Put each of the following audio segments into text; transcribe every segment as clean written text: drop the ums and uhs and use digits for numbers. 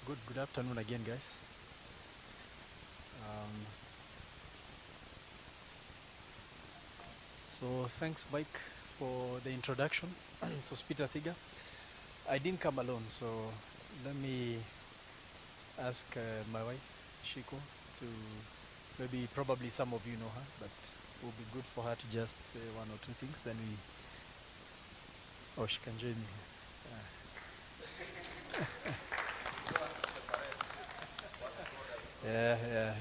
Good afternoon again, guys. Um, so thanks, Mike, for the introduction. So Peter Thiga. I didn't come alone, so let me ask my wife, Shiko, to probably some of you know her, but it will be good for her to just say one or two things. Then she can join me. Yeah.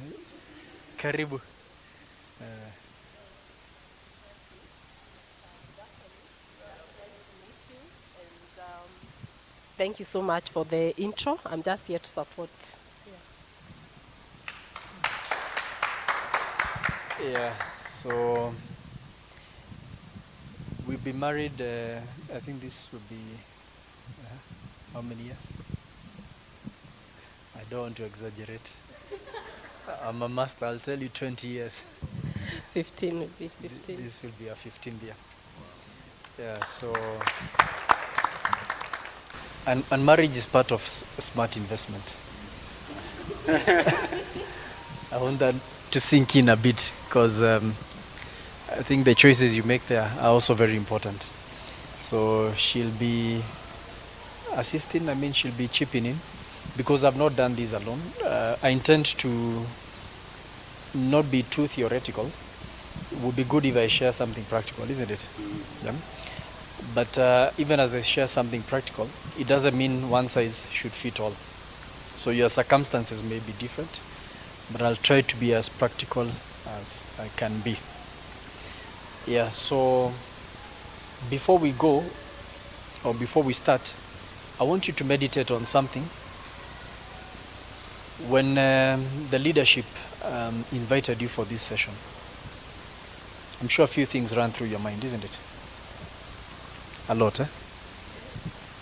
Karibu. Uh, Thank you so much for the intro. I'm just here to support. Yeah, so we've been married, I think this will be, how many years? I don't want to exaggerate. I'm a master, I'll tell you 20 years. 15 will be 15. This will be a 15th year. Yeah, so, and marriage is part of smart investment. I want that to sink in a bit because I think the choices you make there are also very important. So she'll be assisting, she'll be chipping in because I've not done this alone. I intend to not be too theoretical. It would be good if I share something practical, isn't it? Yeah. But even as I share something practical, it doesn't mean one size should fit all. So your circumstances may be different, but I'll try to be as practical as I can be. Yeah, so before we go, or before we start, I want you to meditate on something. When the leadership invited you for this session, I'm sure a few things ran through your mind, isn't it? A lot, eh?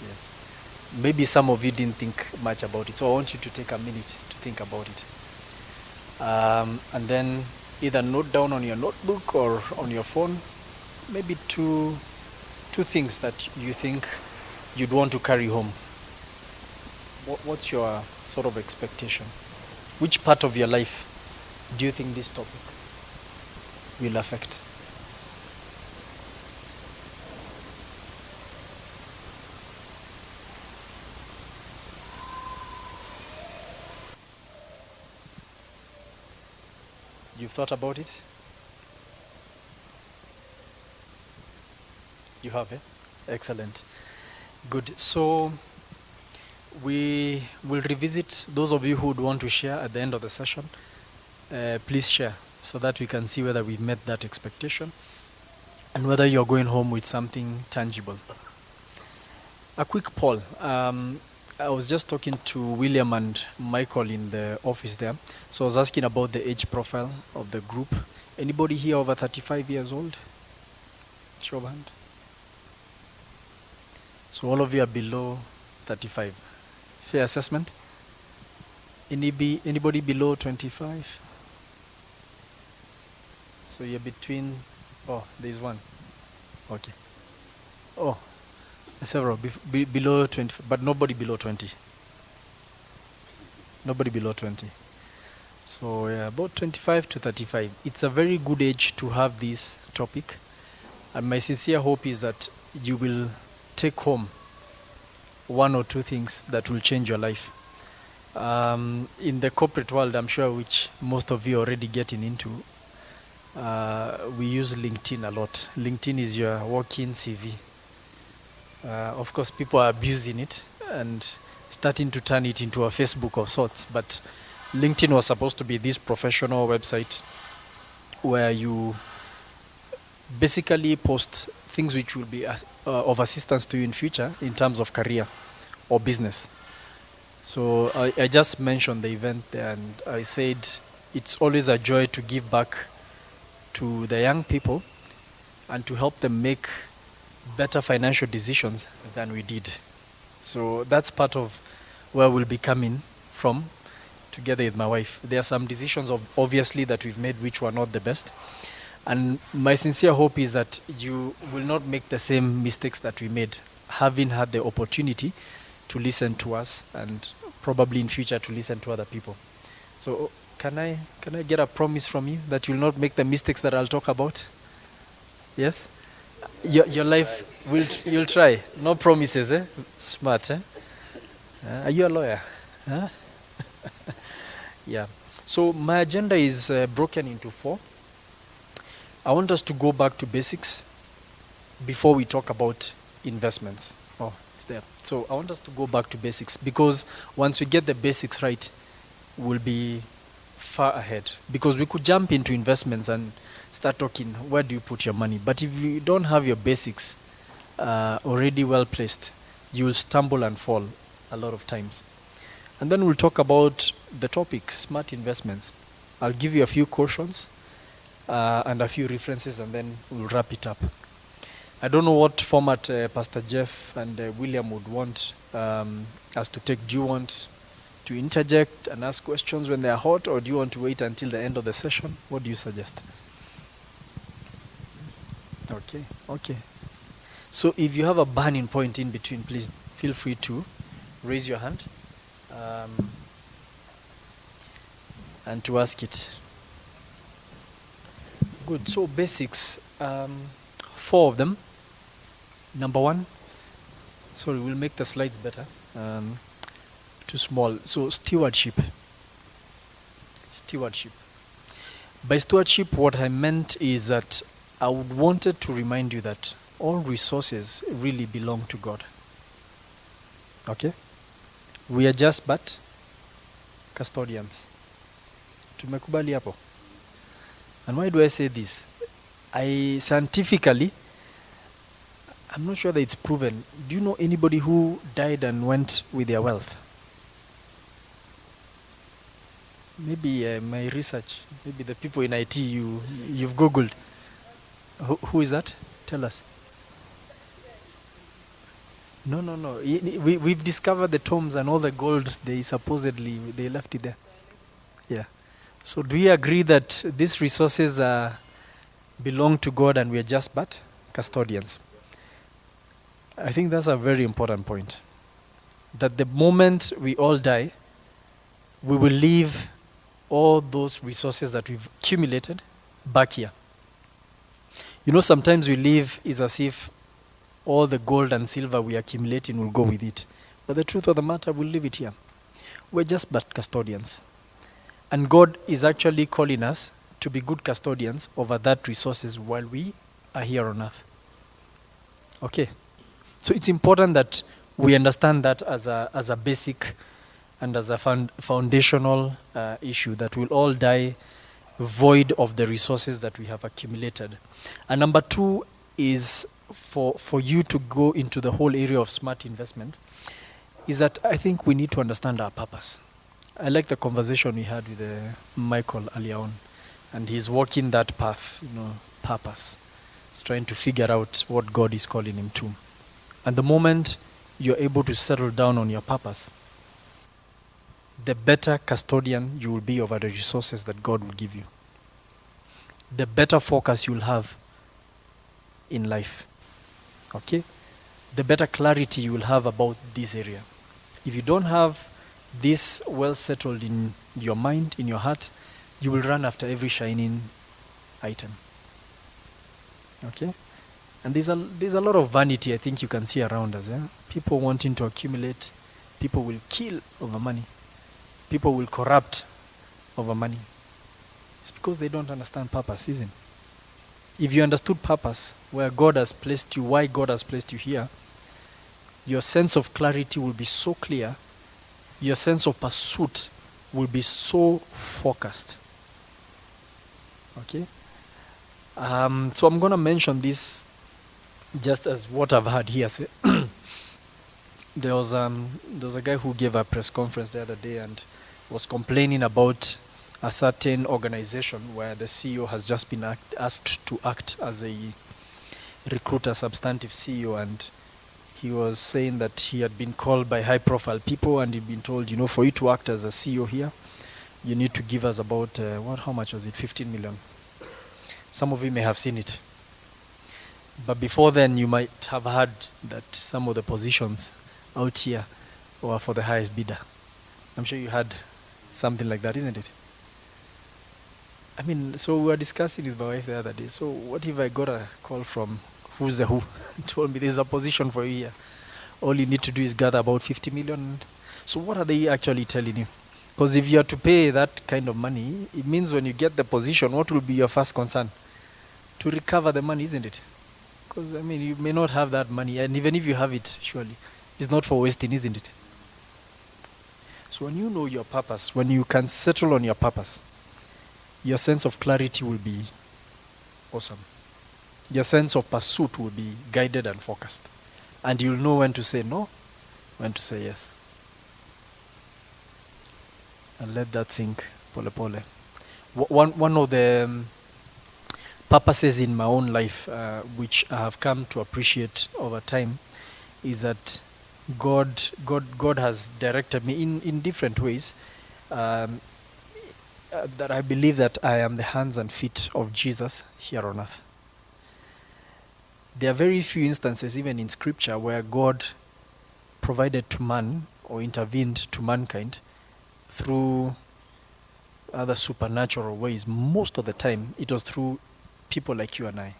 Yes. Maybe some of you didn't think much about it, so I want you to take a minute to think about it. And then either note down on your notebook or on your phone, maybe two things that you think you'd want to carry home. What's your sort of expectation? Which part of your life do you think this topic will affect? You've thought about it? You have, eh? Excellent. Good. So we will revisit. Those of you who would want to share at the end of the session, please share so that we can see whether we've met that expectation and whether you're going home with something tangible. A quick poll. I was just talking to William and Michael in the office there. So I was asking about the age profile of the group. Anybody here over 35 years old? Show of hand. So all of you are below 35. Fair assessment? Anybody below 25? So you're between, there's one. Okay. Oh, several below 20, but nobody below 20. Nobody below 20. So yeah, about 25 to 35. It's a very good age to have this topic. And my sincere hope is that you will take home one or two things that will change your life. In the corporate world, I'm sure which most of you are already getting into, we use LinkedIn a lot. LinkedIn is your walk-in CV. Of course, people are abusing it and starting to turn it into a Facebook of sorts. But LinkedIn was supposed to be this professional website where you basically post things which will be of assistance to you in future in terms of career or business. So I just mentioned the event there, and I said it's always a joy to give back to the young people and to help them make better financial decisions than we did. So that's part of where we'll be coming from together with my wife. There are some decisions obviously that we've made which were not the best. And my sincere hope is that you will not make the same mistakes that we made, having had the opportunity to listen to us and probably in future to listen to other people. So can I get a promise from you that you'll not make the mistakes that I'll talk about? Yes? Your life you'll try. No promises, eh? Smart, eh? Are you a lawyer? Huh? Yeah. So my agenda is broken into 4. I want us to go back to basics before we talk about investments. Oh, it's there. So I want us to go back to basics, because once we get the basics right, we'll be far ahead. Because we could jump into investments and start talking, where do you put your money? But if you don't have your basics already well placed, you will stumble and fall a lot of times. And then we'll talk about the topic, smart investments. I'll give you a few cautions and a few references, and then we'll wrap it up. I don't know what format Pastor Jeff and William would want us to take. Do you want to interject and ask questions when they are hot, or do you want to wait until the end of the session? What do you suggest? Okay. So if you have a burning point in between, please feel free to raise your hand and to ask it. Good. So basics, 4 of them. Number 1, sorry, we'll make the slides better. Too small. So stewardship. By stewardship, what I meant is that I wanted to remind you that all resources really belong to God. Okay? We are just but custodians. Tumekubali hapo? And why do I say this? Scientifically, I'm not sure that it's proven. Do you know anybody who died and went with their wealth? Maybe my research, maybe the people in IT you've Googled. Who is that? Tell us. No. We've discovered the tombs and all the gold they left it there. Yeah. So do we agree that these resources belong to God and we are just but custodians? I think that's a very important point. That the moment we all die, we will leave all those resources that we've accumulated back here. You know, sometimes we live is as if all the gold and silver we accumulate will go with it. But the truth of the matter, we'll leave it here. We're just but custodians. And God is actually calling us to be good custodians over that resources while we are here on earth. Okay. So it's important that we understand that as a basic and as a foundational issue, that we'll all die void of the resources that we have accumulated. And number 2 is for you to go into the whole area of smart investment, is that I think we need to understand our purpose. I like the conversation we had with Michael earlier on, and he's walking that path, purpose. He's trying to figure out what God is calling him to. And the moment you're able to settle down on your purpose, the better custodian you will be over the resources that God will give you. The better focus you'll have in life. Okay? The better clarity you will have about this area. If you don't have this well settled in your mind, in your heart, you will run after every shining item. Okay? And there's a lot of vanity I think you can see around us. People wanting to accumulate. People will kill over money. People will corrupt over money. It's because they don't understand purpose, isn't it? If you understood purpose, where God has placed you, why God has placed you here, your sense of clarity will be so clear. Your sense of pursuit will be so focused. Okay? So I'm going to mention this just as what I've heard here say. There was a guy who gave a press conference the other day and was complaining about a certain organization where the CEO has just been asked to act as a recruiter, substantive CEO, and he was saying that he had been called by high-profile people and he'd been told, for you to act as a CEO here, you need to give us about, how much was it, 15 million. Some of you may have seen it. But before then, you might have heard that some of the positions out here were for the highest bidder. I'm sure you had something like that, isn't it? I mean, so we were discussing with my wife the other day. So what if I got a call from who's the who told me there's a position for you here. All you need to do is gather about 50 million. So what are they actually telling you? Because if you are to pay that kind of money, it means when you get the position, what will be your first concern? To recover the money, isn't it? Because, I mean, you may not have that money. And even if you have it, surely, it's not for wasting, isn't it? So when you know your purpose, when you can settle on your purpose, your sense of clarity will be awesome. Your sense of pursuit will be guided and focused. And you'll know when to say no, when to say yes. And let that sink, pole pole. One of the purposes in my own life, which I have come to appreciate over time, is that God has directed me in different ways. That I believe that I am the hands and feet of Jesus here on earth. There are very few instances, even in Scripture, where God provided to man or intervened to mankind through other supernatural ways. Most of the time, it was through people like you and I.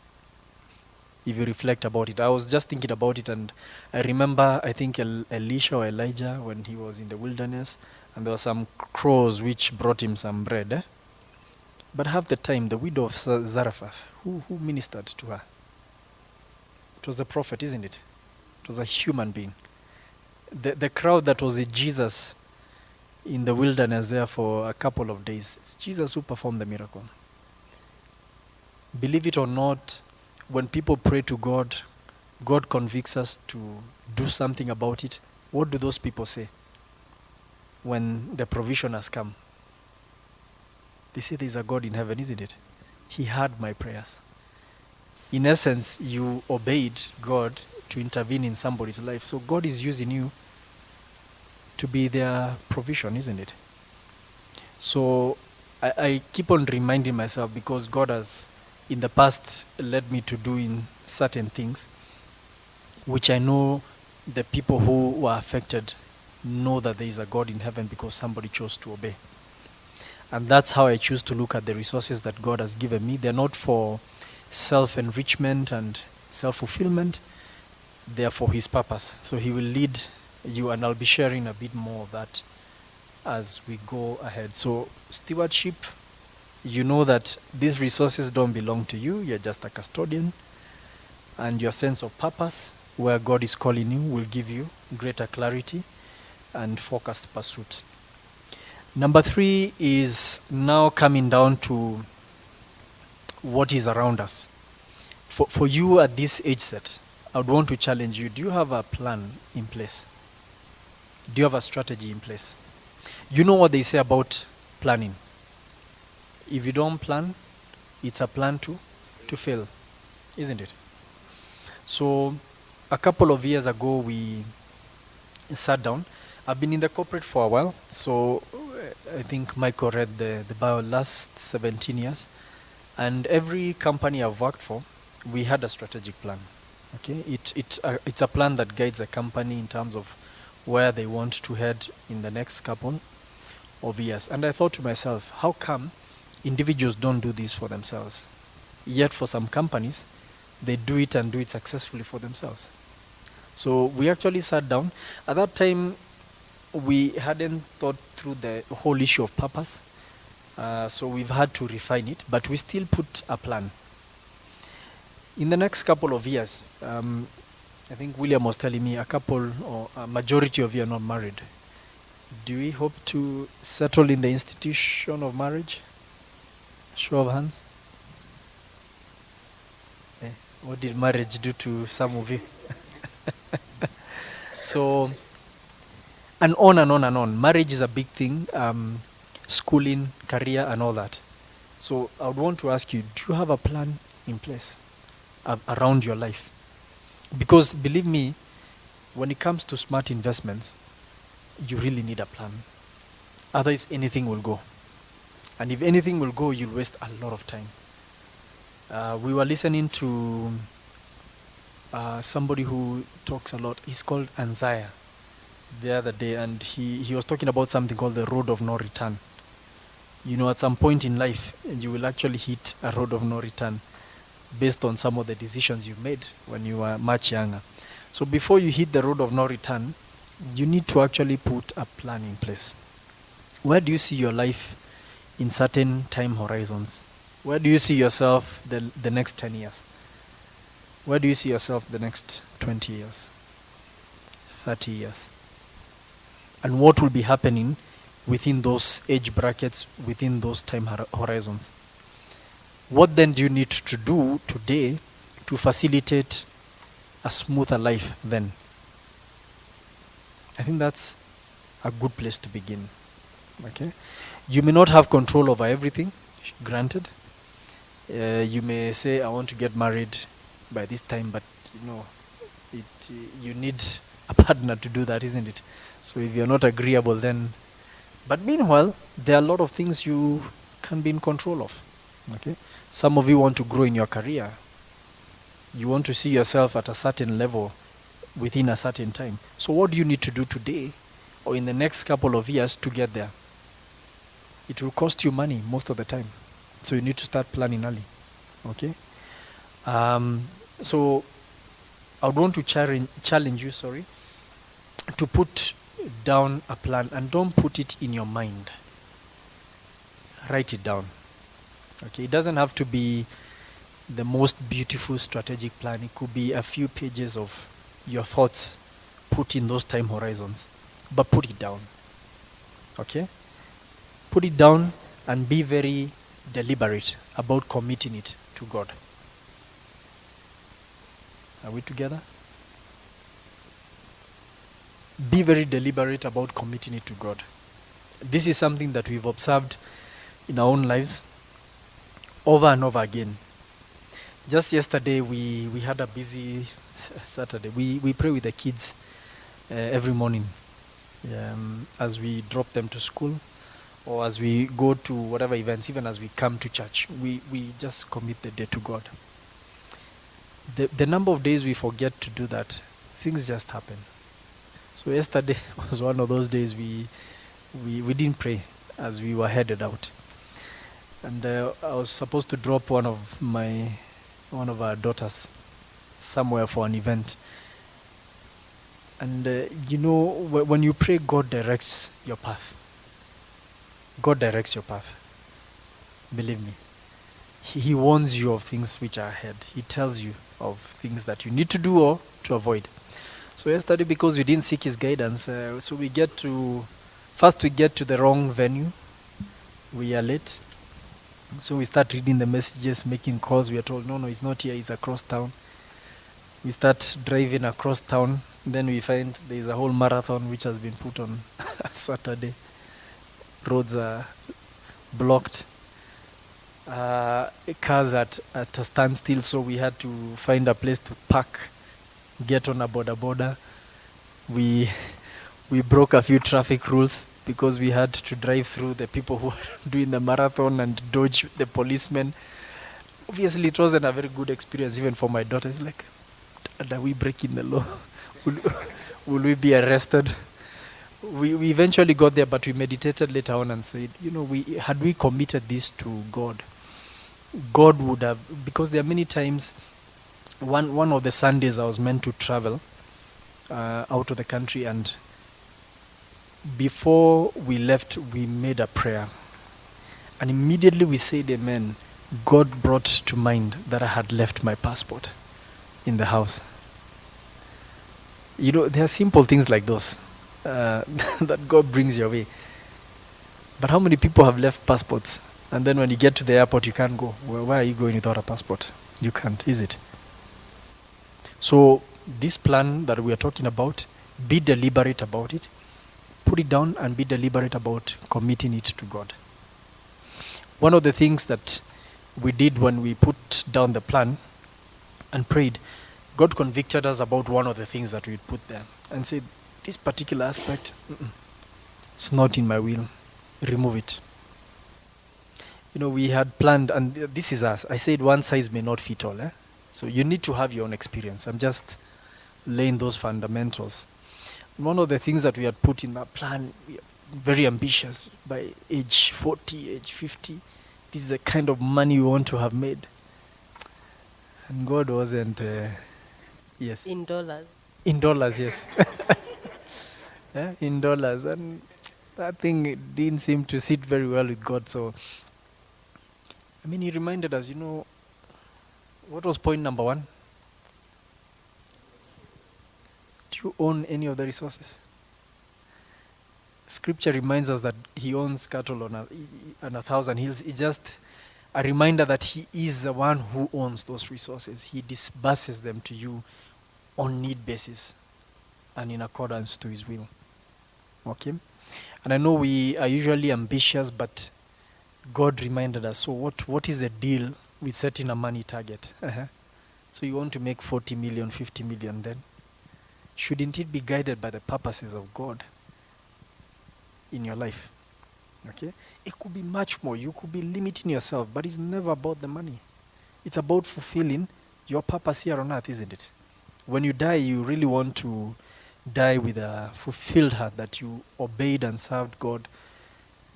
If you reflect about it, I was just thinking about it, and I remember, I think Elisha or Elijah, when he was in the wilderness, and there were some crows which brought him some bread. But half the time, the widow of Zarephath, who ministered to her? It was a prophet, isn't it? It was a human being. The crowd that was with Jesus in the wilderness there for a couple of days, it's Jesus who performed the miracle. Believe it or not, when people pray to God, God convicts us to do something about it. What do those people say when the provision has come? They say there's a God in heaven, isn't it? He heard my prayers. In essence, you obeyed God to intervene in somebody's life. So God is using you to be their provision, isn't it? So I keep on reminding myself, because God has in the past led me to doing certain things which I know the people who were affected know that there is a God in heaven because somebody chose to obey. And that's how I choose to look at the resources that God has given me. They're not for self-enrichment and self-fulfillment. They are for His purpose. So He will lead you, and I'll be sharing a bit more of that as we go ahead. So stewardship, you know that these resources don't belong to you. You're just a custodian. And your sense of purpose, where God is calling you, will give you greater clarity and focused pursuit. Number 3 is now coming down to what is around us. For you at this age set, I would want to challenge you. Do you have a plan in place? Do you have a strategy in place? You know what they say about planning. If you don't plan, it's a plan to fail, isn't it? So a couple of years ago, we sat down. I've been in the corporate for a while, so I think Michael read the bio last 17 years. And every company I've worked for, we had a strategic plan. Okay, it's a plan that guides the company in terms of where they want to head in the next couple of years. And I thought to myself, how come individuals don't do this for themselves? Yet for some companies, they do it and do it successfully for themselves. So we actually sat down. At that time, we hadn't thought through the whole issue of purpose. So we've had to refine it, but we still put a plan. In the next couple of years, I think William was telling me a couple or a majority of you are not married. Do we hope to settle in the institution of marriage? Show of hands. What did marriage do to some of you? So, and on and on and on. Marriage is a big thing. Schooling, career, and all that. So I would want to ask you, do you have a plan in place around your life? Because believe me, when it comes to smart investments, you really need a plan. Otherwise, anything will go. And if anything will go, you'll waste a lot of time. We were listening to somebody who talks a lot. He's called Anzaya. the other day, and he was talking about something called the road of no return. You know, at some point in life, you will actually hit a road of no return based on some of the decisions you made when you were much younger. So before you hit the road of no return, you need to actually put a plan in place. Where do you see your life in certain time horizons? Where do you see yourself the next 10 years? Where do you see yourself the next 20 years? 30 years? And what will be happening within those age brackets, within those time horizons? What then do you need to do today to facilitate a smoother life then? I think that's a good place to begin. Okay? You may not have control over everything, granted. You may say, I want to get married by this time, but you know, you need a partner to do that, isn't it? So if you're not agreeable, then... But meanwhile, there are a lot of things you can be in control of. Okay? Some of you want to grow in your career. You want to see yourself at a certain level within a certain time. So what do you need to do today or in the next couple of years to get there? It will cost you money most of the time. So you need to start planning early. Okay? So I would want to challenge you, to put down a plan, and don't put it in your mind. Write it down. Okay? It doesn't have to be the most beautiful strategic plan. It could be a few pages of your thoughts put in those time horizons. But put it down. Okay? Put it down and be very deliberate about committing it to God. Are we together? Be very deliberate about committing it to God. This is something that we've observed in our own lives over and over again. Just yesterday, we had a busy Saturday. We pray with the kids every morning as we drop them to school or as we go to whatever events, even as we come to church. We just commit the day to God. The number of days we forget to do that, things just happen. So yesterday was one of those days we didn't pray as we were headed out. And I was supposed to drop one of our daughters somewhere for an event. And you know, when you pray, God directs your path. God directs your path. Believe me. He warns you of things which are ahead. He tells you of things that you need to do or to avoid. So yesterday, because we didn't seek his guidance, so we get to the wrong venue. We are late. So we start reading the messages, making calls. We are told, no, he's not here, he's across town. We start driving across town. Then we find there's a whole marathon which has been put on Saturday. Roads are blocked. Cars at a standstill, so we had to find a place to park, get on a border. We broke a few traffic rules because we had to drive through the people who were doing the marathon and dodge the policemen. Obviously, it wasn't a very good experience even for my daughter. It's like, are we breaking the law? Will we be arrested? We eventually got there, but we meditated later on and said, had we committed this to God, God would have, because there are many times, one of the Sundays I was meant to travel out of the country, and before we left, we made a prayer. And immediately we said amen. God brought to mind that I had left my passport in the house. There are simple things like those that God brings your way. But how many people have left passports? And then when you get to the airport, you can't go. Well, where are you going without a passport? You can't, is it? So this plan that we are talking about, be deliberate about it. Put it down and be deliberate about committing it to God. One of the things that we did when we put down the plan and prayed, God convicted us about one of the things that we put there and said, this particular aspect, it's not in my will. Remove it. We had planned, and this is us. I said one size may not fit all. So you need to have your own experience. I'm just laying those fundamentals. One of the things that we had put in that plan, we are very ambitious. By age 40, age 50, this is the kind of money we want to have made. And God wasn't, yes. In dollars. In dollars, yes. Yeah, in dollars. And that thing didn't seem to sit very well with God. So, I mean, he reminded us, what was point number 1? Do you own any of the resources? Scripture reminds us that he owns cattle on 1,000 hills. It's just a reminder that he is the one who owns those resources. He disburses them to you on need basis and in accordance to his will. Okay? And I know we are usually ambitious, but God reminded us, so what is the deal with setting a money target? So you want to make 40 million, 50 million then? Shouldn't it be guided by the purposes of God in your life? Okay? It could be much more. You could be limiting yourself, but it's never about the money. It's about fulfilling your purpose here on earth, isn't it? When you die, you really want to die with a fulfilled heart that you obeyed and served God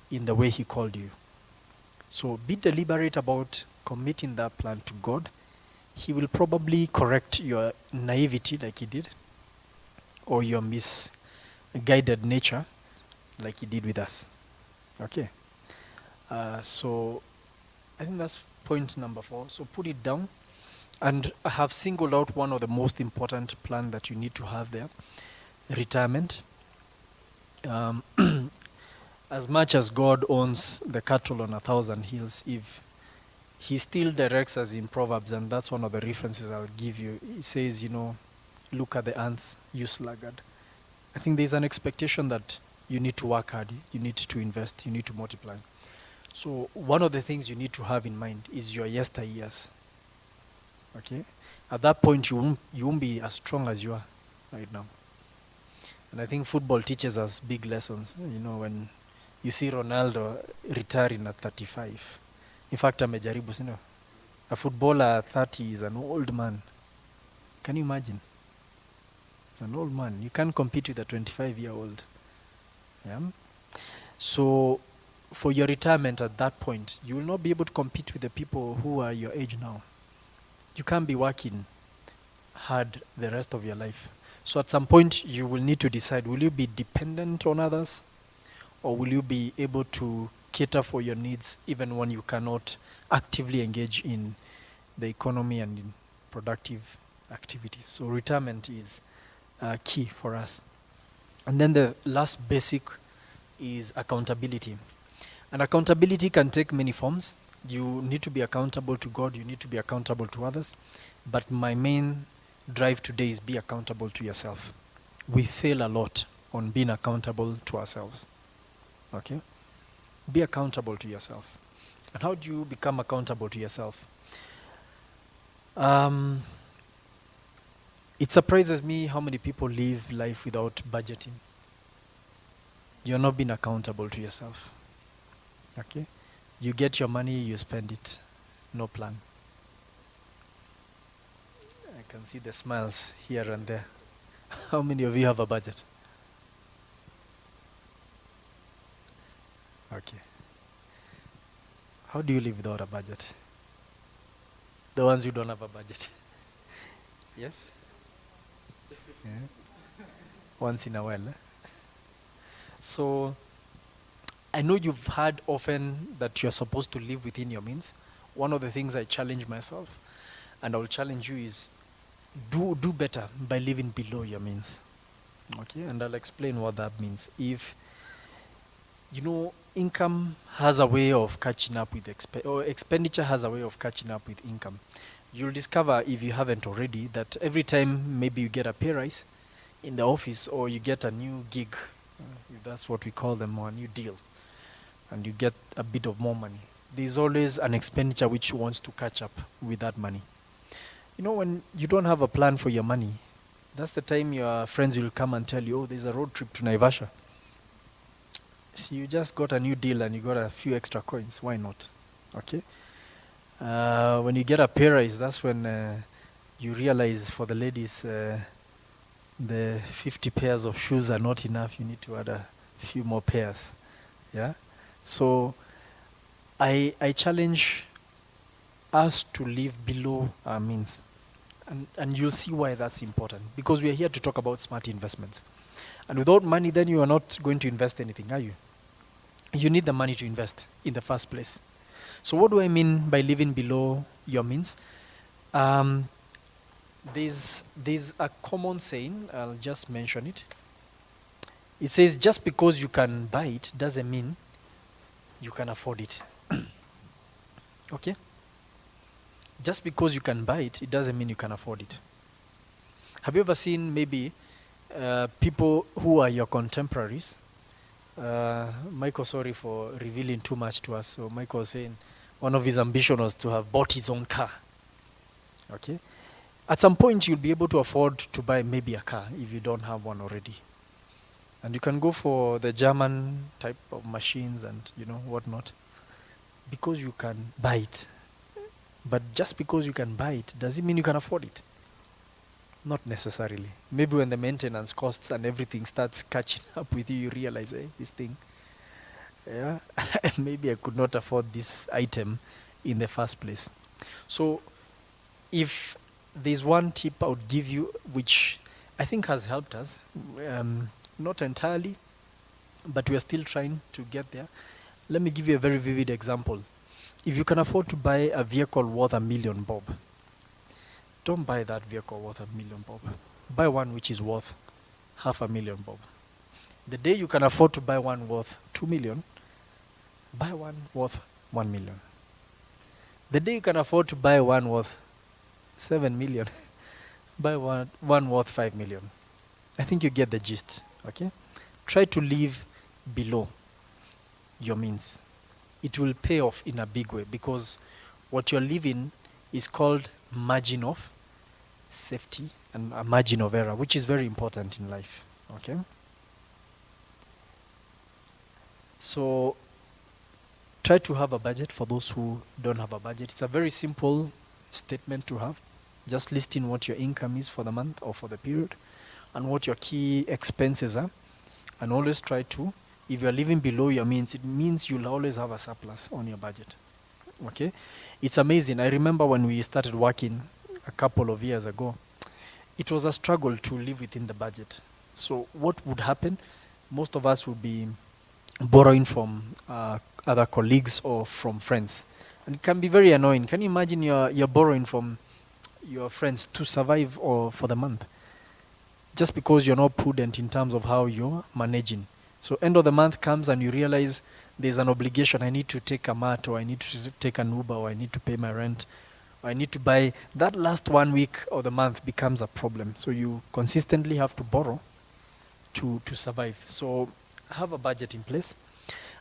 in the way he called you. So be deliberate about committing that plan to God. He will probably correct your naivety like he did, or your misguided nature like he did with us. Okay. So I think that's point number 4. So put it down. And I have singled out one of the most important plan that you need to have there. Retirement. As much as God owns the cattle on 1,000 hills, if he still directs us in Proverbs, and that's one of the references I'll give you. He says, look at the ants, you sluggard. I think there's an expectation that you need to work hard, you need to invest, you need to multiply. So one of the things you need to have in mind is your yesteryears. Okay? At that point, you won't be as strong as you are right now. And I think football teaches us big lessons. When you see Ronaldo retiring at 35. In fact, amejaribu, sino? A footballer at 30 is an old man. Can you imagine? It's an old man. You can't compete with a 25-year-old. Yeah? So for your retirement at that point, you will not be able to compete with the people who are your age now. You can't be working hard the rest of your life. So at some point, you will need to decide, will you be dependent on others, or will you be able to cater for your needs even when you cannot actively engage in the economy and in productive activities? So retirement is key for us. And then the last basic is accountability. And accountability can take many forms. You need to be accountable to God, you need to be accountable to others. But my main drive today is be accountable to yourself. We fail a lot on being accountable to ourselves. Okay? Be accountable to yourself. And how do you become accountable to yourself? It surprises me how many people live life without budgeting. You're not being accountable to yourself. Okay? You get your money, you spend it. No plan. I can see the smiles here and there. How many of you have a budget? Okay. How do you live without a budget? The ones who don't have a budget. Yes? Yeah. Once in a while. So, I know you've heard often that you're supposed to live within your means. One of the things I challenge myself, and I'll challenge you, is do better by living below your means. Okay? And I'll explain what that means. If, income has a way of catching up with expenditure has a way of catching up with income. You'll discover, if you haven't already, that every time maybe you get a pay rise in the office, or you get a new gig, if that's what we call them, or a new deal, and you get a bit of more money, there's always an expenditure which wants to catch up with that money. When you don't have a plan for your money, that's the time your friends will come and tell you, oh, there's a road trip to Naivasha. See, you just got a new deal and you got a few extra coins. Why not? Okay? When you get a pay rise, that's when you realize, for the ladies, the 50 pairs of shoes are not enough. You need to add a few more pairs. Yeah. So I challenge us to live below our means. And you'll see why that's important. Because we are here to talk about smart investments. And without money, then you are not going to invest anything, are you? You need the money to invest in the first place. So what do I mean by living below your means? There's a common saying, I'll just mention it. It says, just because you can buy it doesn't mean you can afford it. Okay? Just because you can buy it, it doesn't mean you can afford it. Have you ever seen maybe people who are your contemporaries? Michael, sorry for revealing too much to us. So Michael was saying one of his ambitions was to have bought his own car. Okay? At some point, you'll be able to afford to buy maybe a car if you don't have one already. And you can go for the German type of machines and, whatnot. Because you can buy it. But just because you can buy it, does it mean you can afford it? Not necessarily. Maybe when the maintenance costs and everything starts catching up with you, you realize, hey, this thing, yeah, maybe I could not afford this item in the first place. So if there's one tip I would give you, which I think has helped us, not entirely, but we're still trying to get there. Let me give you a very vivid example. If you can afford to buy a vehicle worth $1 million, Bob, don't buy that vehicle worth $1 million, Bob. Buy one which is worth $500,000, Bob. The day you can afford to buy one worth $2 million, buy one worth $1 million. The day you can afford to buy one worth $7 million, buy one worth $5 million. I think you get the gist, okay? Try to live below your means. It will pay off in a big way because what you're living is called margin of safety and a margin of error, which is very important in life, okay? So try to have a budget for those who don't have a budget. It's a very simple statement to have. Just listing what your income is for the month or for the period and what your key expenses are. And always try to, if you're living below your means, it means you'll always have a surplus on your budget. Okay? It's amazing. I remember when we started working a couple of years ago, it was a struggle to live within the budget. So what would happen? Most of us would be borrowing from other colleagues or from friends. And it can be very annoying. Can you imagine you're borrowing from your friends to survive or for the month? Just because you're not prudent in terms of how you're managing. So end of the month comes and you realize there's an obligation. I need to take a mat, or I need to take an Uber, or I need to pay my rent, or I need to buy. That last 1 week of the month becomes a problem. So you consistently have to borrow to survive. So have a budget in place.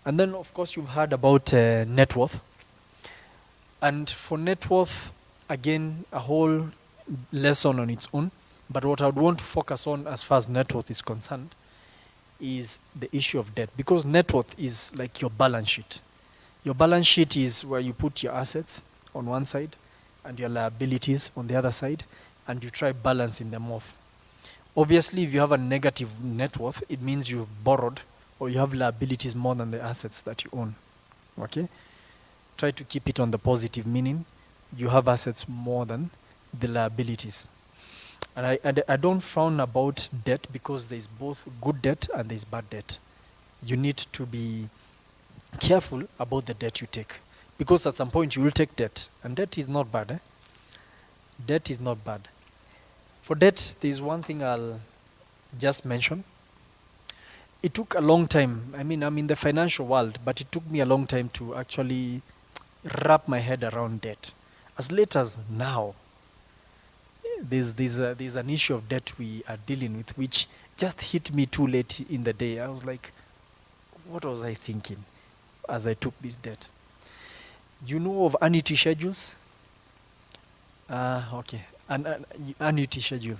And then, of course, you've heard about net worth. And for net worth, again, a whole lesson on its own. But what I would want to focus on as far as net worth is concerned is the issue of debt. Because net worth is like your balance sheet. Your balance sheet is where you put your assets on one side and your liabilities on the other side, and you try balancing them off. Obviously, if you have a negative net worth, it means you've borrowed or you have liabilities more than the assets that you own. Okay? Try to keep it on the positive, meaning you have assets more than the liabilities. And I don't frown about debt because there's both good debt and there's bad debt. You need to be careful about the debt you take. Because at some point you will take debt. And debt is not bad. Debt is not bad. For debt, there's one thing I'll just mention. It took a long time. I mean, I'm in the financial world, but it took me a long time to actually wrap my head around debt. As late as now, there's an issue of debt we are dealing with, which just hit me too late in the day. I was like, what was I thinking as I took this debt? You know of annuity schedules? Okay. An annuity schedule.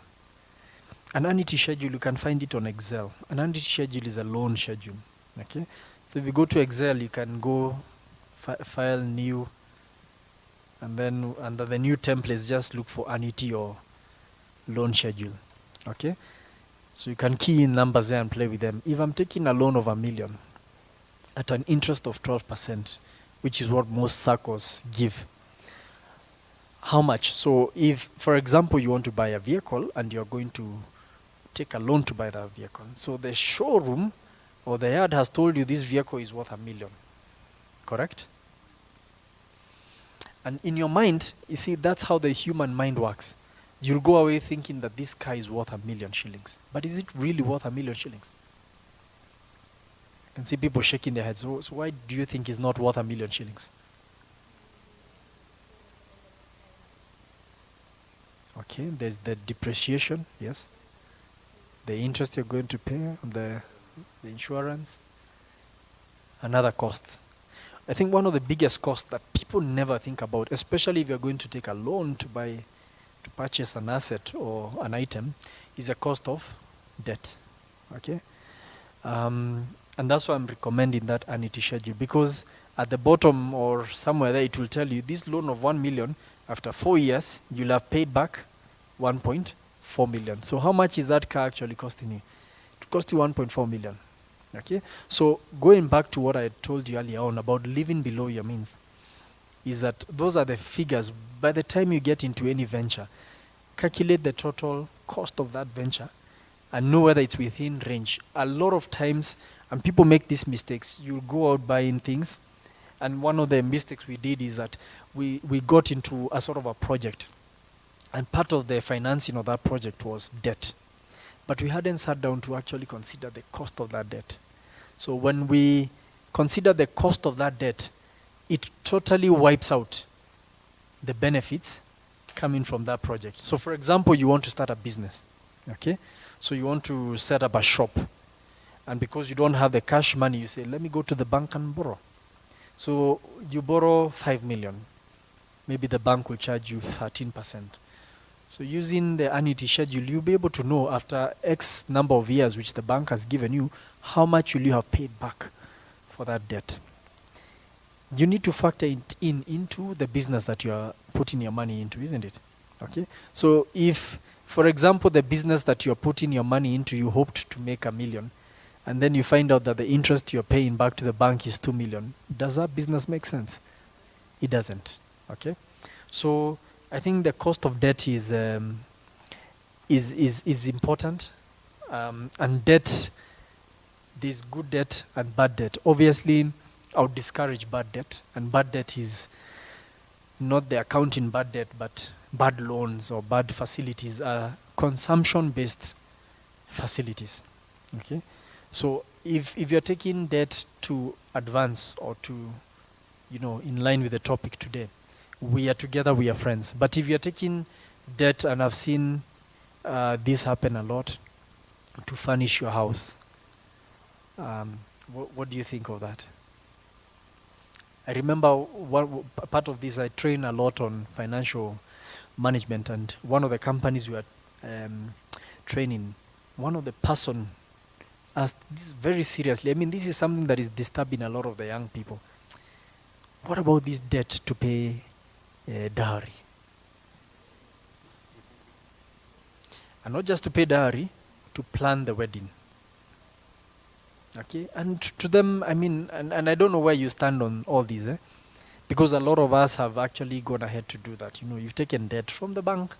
An annuity schedule, you can find it on Excel. An annuity schedule is a loan schedule. Okay. So if you go to Excel, you can go file new, and then under the new templates, just look for annuity or loan schedule. Okay. So you can key in numbers there and play with them. If I'm taking a loan of 1 million at an interest of 12%, which is what most SACCOs give, how much? So if, for example, you want to buy a vehicle and you're going to take a loan to buy that vehicle, so the showroom or the yard has told you this vehicle is worth 1 million, correct? And in your mind, you see, that's how the human mind works. You'll go away thinking that this car is worth 1 million shillings. But is it really worth 1 million shillings? I can see people shaking their heads. So why do you think it's not worth 1 million shillings? Okay, there's the depreciation, yes. The interest you're going to pay on the insurance, and other costs. I think one of the biggest costs that people never think about, especially if you're going to take a loan to purchase an asset or an item, is the cost of debt. Okay, and that's why I'm recommending that annuity schedule, because at the bottom or somewhere there it will tell you this loan of 1 million, after 4 years you'll have paid back 1.4 million. So how much is that car actually costing you? It cost you 1.4 million. Okay, so going back to what I told you earlier on about living below your means, is that those are the figures. By the time you get into any venture, calculate the total cost of that venture and know whether it's within range. A lot of times, and people make these mistakes, you go out buying things, and one of the mistakes we did is that we got into a sort of a project, and part of the financing of that project was debt. But we hadn't sat down to actually consider the cost of that debt. So when we consider the cost of that debt, it totally wipes out the benefits coming from that project. So for example, you want to start a business, okay? So you want to set up a shop. And because you don't have the cash money, you say, let me go to the bank and borrow. So you borrow 5 million. Maybe the bank will charge you 13%. So using the annuity schedule, you'll be able to know after X number of years, which the bank has given you, how much will you have paid back for that debt. You need to factor it into the business that you are putting your money into, isn't it? Okay. So if, for example, the business that you're putting your money into, you hoped to make 1 million, and then you find out that the interest you're paying back to the bank is 2 million, does that business make sense? It doesn't. Okay. So I think the cost of debt is important, and debt, there's good debt and bad debt. Obviously, I would discourage bad debt, and bad debt is not the accounting bad debt, but bad loans or bad facilities are consumption-based facilities. Okay, so if you're taking debt to advance or to, in line with the topic today, we are together, we are friends. But if you're taking debt, and I've seen this happen a lot, to furnish your house, what do you think of that? I remember part of this, I train a lot on financial management, and one of the companies we are training, one of the person asked this very seriously. I mean, this is something that is disturbing a lot of the young people. What about this debt to pay dowry? And not just to pay dowry, to plan the wedding. Okay, and to them, I mean, and I don't know where you stand on all these, because a lot of us have actually gone ahead to do that. You've taken debt from the bank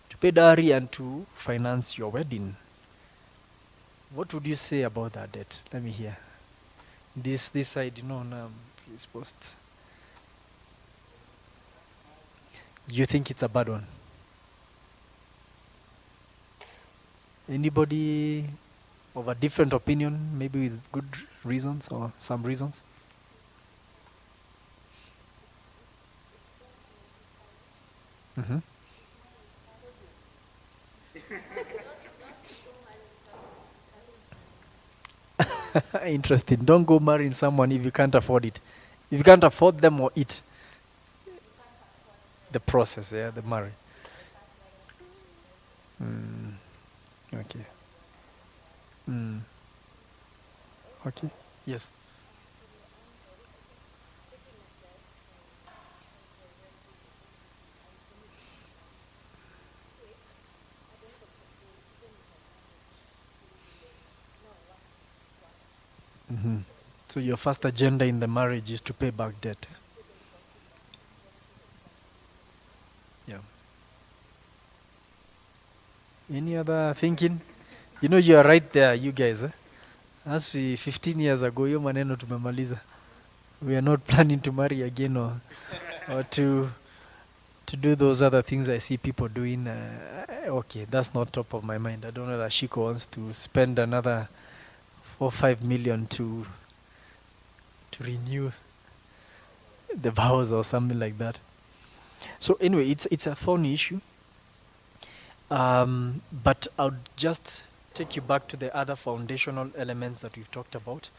to pay dowry and to finance your wedding. What would you say about that debt? Let me hear. This side, now, please post. You think it's a bad one? Anybody of a different opinion, maybe with good reasons or some reasons? Mm-hmm. Interesting. Don't go marrying someone if you can't afford it. If you can't afford them or it. The process, the marriage. Okay. Okay. Yes. So your first agenda in the marriage is to pay back debt. Yeah. Any other thinking? You know, you are right there, you guys. As 15 years ago, hiyo maneno tumemaliza. We are not planning to marry again or to do those other things I see people doing. Okay, that's not top of my mind. I don't know that Shiko wants to spend another 4-5 million to renew the vows or something like that. So anyway, it's a thorny issue. But I'll just take you back to the other foundational elements that we've talked about.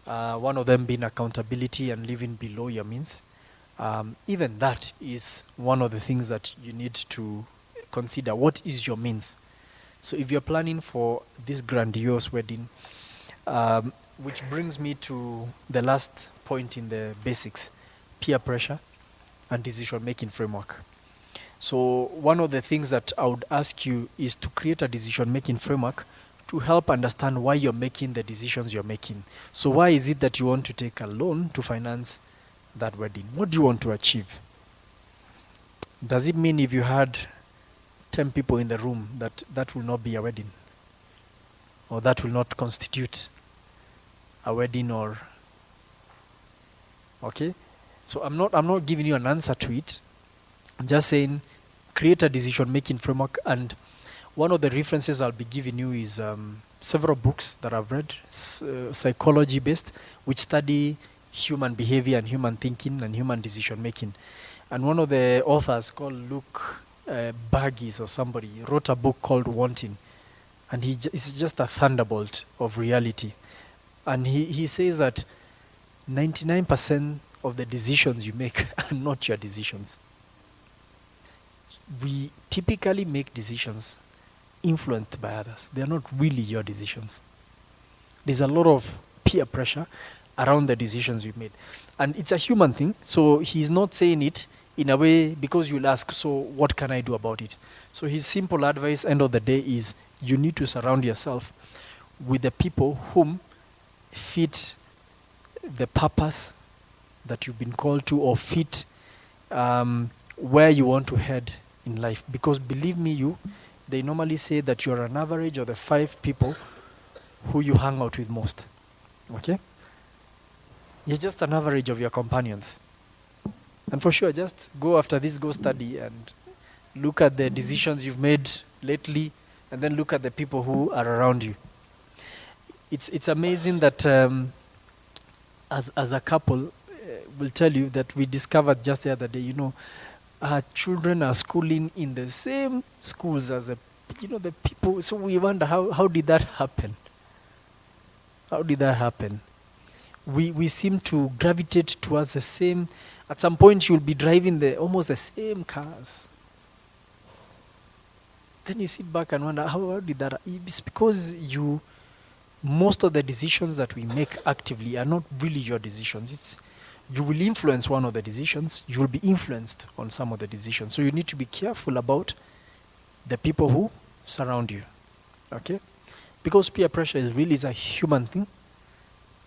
One of them being accountability and living below your means. Even that is one of the things that you need to consider. What is your means? So if you're planning for this grandiose wedding, which brings me to the last point in the basics, peer pressure and decision-making framework. So one of the things that I would ask you is to create a decision-making framework to help understand why you're making the decisions you're making. So why is it that you want to take a loan to finance that wedding? What do you want to achieve? Does it mean if you had 10 people in the room that will not be a wedding? Or that will not constitute a wedding or... Okay? So I'm not giving you an answer to it. I'm just saying create a decision-making framework, and one of the references I'll be giving you is several books that I've read, psychology-based, which study human behavior and human thinking and human decision-making. And one of the authors called Luke Burgess or somebody wrote a book called Wanting. And it's just a thunderbolt of reality. And he says that 99% of the decisions you make are not your decisions. We typically make decisions influenced by others. They are not really your decisions. There's a lot of peer pressure around the decisions we made. And it's a human thing, so he's not saying it in a way because you'll ask, so what can I do about it? So his simple advice, end of the day, is you need to surround yourself with the people whom fit the purpose that you've been called to, or fit where you want to head in life. Because believe me, they normally say that you're an average of the 5 people who you hang out with most. Okay? You're just an average of your companions. And for sure, just go after this, go study and look at the decisions you've made lately, and then look at the people who are around you. It's amazing that as a couple, we'll tell you that we discovered just the other day, our children are schooling in the same schools as the people. So we wonder how did that happen? How did that happen? We seem to gravitate towards the same. At some point, you'll be driving almost the same cars. Then you sit back and wonder, how did that? It's because most of the decisions that we make actively are not really your decisions. You will influence one of the decisions. You will be influenced on some of the decisions. So you need to be careful about the people who surround you. Okay? Because peer pressure is a human thing.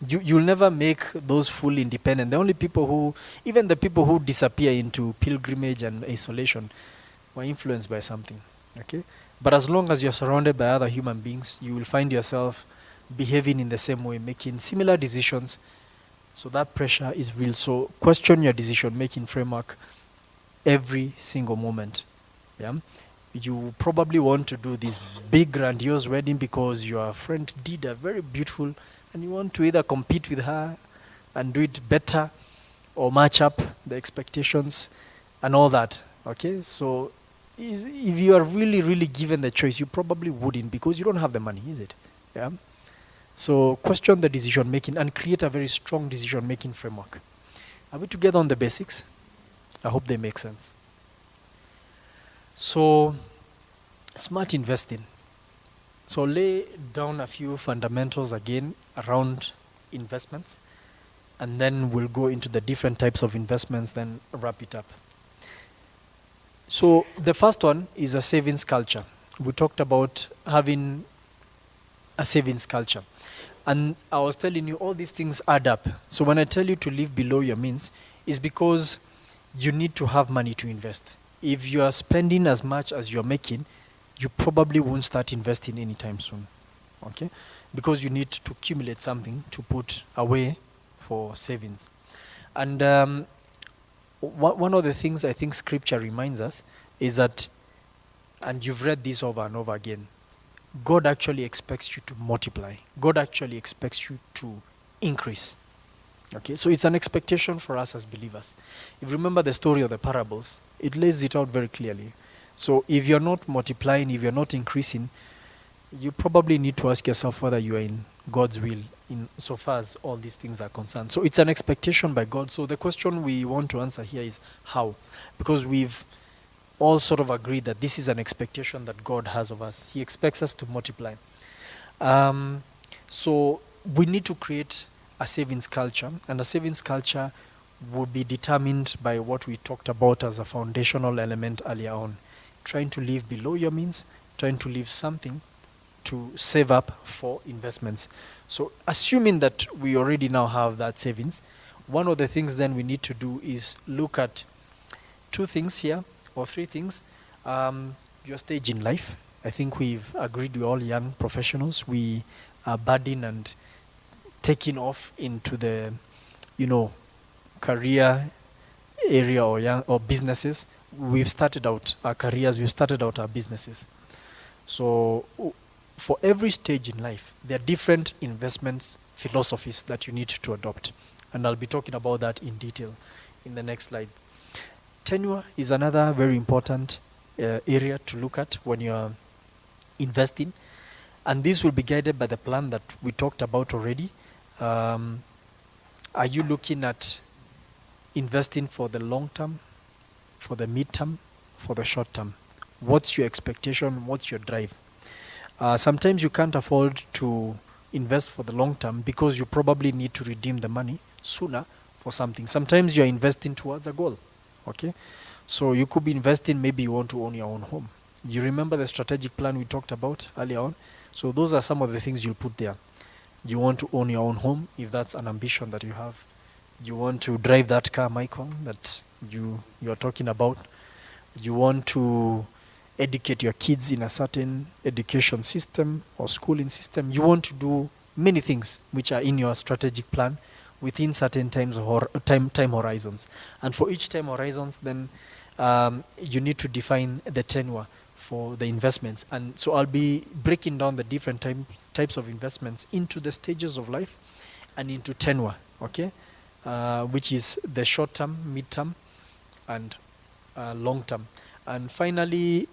You'll never make those fully independent. The only people even the people who disappear into pilgrimage and isolation were influenced by something. Okay? But as long as you're surrounded by other human beings, you will find yourself behaving in the same way, making similar decisions. So that pressure is real. So question your decision-making framework every single moment. Yeah? You probably want to do this big, grandiose wedding because your friend did a very beautiful, and you want to either compete with her and do it better or match up the expectations and all that. Okay? So if you are really, really given the choice, you probably wouldn't because you don't have the money, is it? Yeah? So question the decision-making and create a very strong decision-making framework. Are we together on the basics? I hope they make sense. So smart investing. So lay down a few fundamentals again around investments, and then we'll go into the different types of investments, then wrap it up. So the first one is a savings culture. We talked about having a savings culture. And I was telling you, all these things add up. So when I tell you to live below your means, it's because you need to have money to invest. If you are spending as much as you're making, you probably won't start investing anytime soon. Okay? Because you need to accumulate something to put away for savings. And one of the things I think scripture reminds us is that, and you've read this over and over again, God actually expects you to multiply. God actually expects you to increase. Okay, so it's an expectation for us as believers. If you remember the story of the parables, it lays it out very clearly. So if you're not multiplying, if you're not increasing, you probably need to ask yourself whether you are in God's will in so far as all these things are concerned. So it's an expectation by God. So the question we want to answer here is how? Because we've all sort of agreed that this is an expectation that God has of us. He expects us to multiply. So we need to create a savings culture, and a savings culture would be determined by what we talked about as a foundational element earlier on. Trying to live below your means, trying to leave something to save up for investments. So assuming that we already now have that savings, one of the things then we need to do is look at two things here, or three things. Your stage in life. I think we've agreed, we're all young professionals. We are budding and taking off into the, career area or businesses. We've started out our careers, we've started out our businesses. So for every stage in life, there are different investments philosophies that you need to adopt. And I'll be talking about that in detail in the next slide. Tenure is another very important area to look at when you're investing. And this will be guided by the plan that we talked about already. Are you looking at investing for the long term, for the mid term, for the short term? What's your expectation? What's your drive? Sometimes you can't afford to invest for the long term because you probably need to redeem the money sooner for something. Sometimes you're investing towards a goal. Okay? So you could be investing, maybe you want to own your own home. You remember the strategic plan we talked about earlier on? So those are some of the things you'll put there. You want to own your own home, if that's an ambition that you have. You want to drive that car, Michael, that you're talking about. You want to educate your kids in a certain education system or schooling system. You want to do many things which are in your strategic plan within certain time horizons. And for each time horizons, then you need to define the tenure for the investments. And so I'll be breaking down the different types of investments into the stages of life and into tenure, okay? Which is the short term, mid term, and long term. And finally,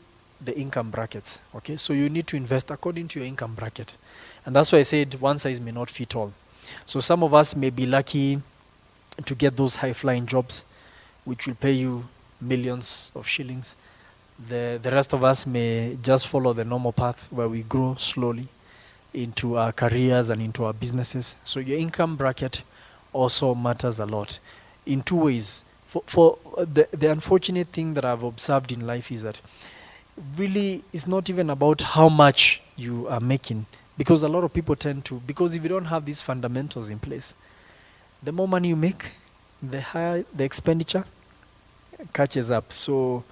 the income brackets, okay? So you need to invest according to your income bracket. And that's why I said one size may not fit all. So some of us may be lucky to get those high-flying jobs, which will pay you millions of shillings. The rest of us may just follow the normal path where we grow slowly into our careers and into our businesses. So your income bracket also matters a lot in two ways. For the unfortunate thing that I've observed in life is that really it's not even about how much you are making, because a lot of people tend to, because if you don't have these fundamentals in place, the more money you make, the higher the expenditure catches up. So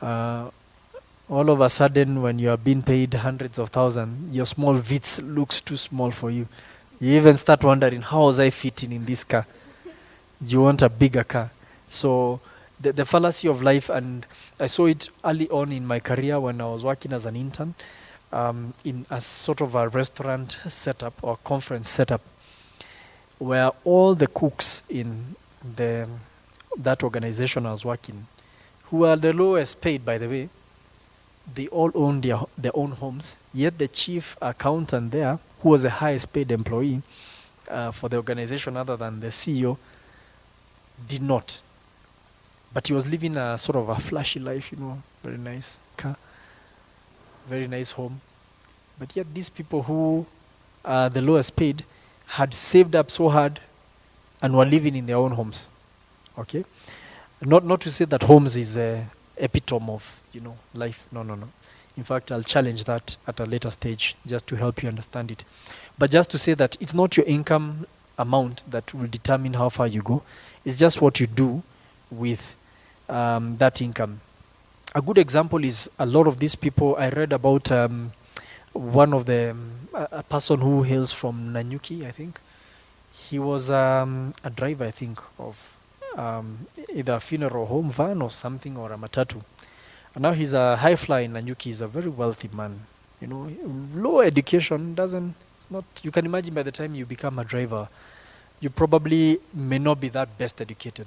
all of a sudden, when you are being paid hundreds of thousands, your small Vitz looks too small for you. You even start wondering, how was I fitting in this car? You want a bigger car. So the fallacy of life, and I saw it early on in my career when I was working as an intern in a sort of a restaurant setup or conference setup, where all the cooks in that organization I was working, who are the lowest paid, by the way, they all own their own homes. Yet the chief accountant there, who was the highest paid employee for the organization other than the CEO, did not. But he was living a sort of a flashy life, very nice car, very nice home. But yet these people who are the lowest paid had saved up so hard and were living in their own homes. Okay? Not to say that homes is a epitome of, life. No. In fact, I'll challenge that at a later stage just to help you understand it. But just to say that it's not your income amount that will determine how far you go. It's just what you do with that income. A good example is a lot of these people. I read about one of the a person who hails from Nanyuki, I think. He was a driver, I think, of either a funeral home van or something, or a matatu. And now he's a high flyer in Nanyuki. He's a very wealthy man. You know, low education doesn't. It's not. You can imagine by the time you become a driver, you probably may not be that best educated.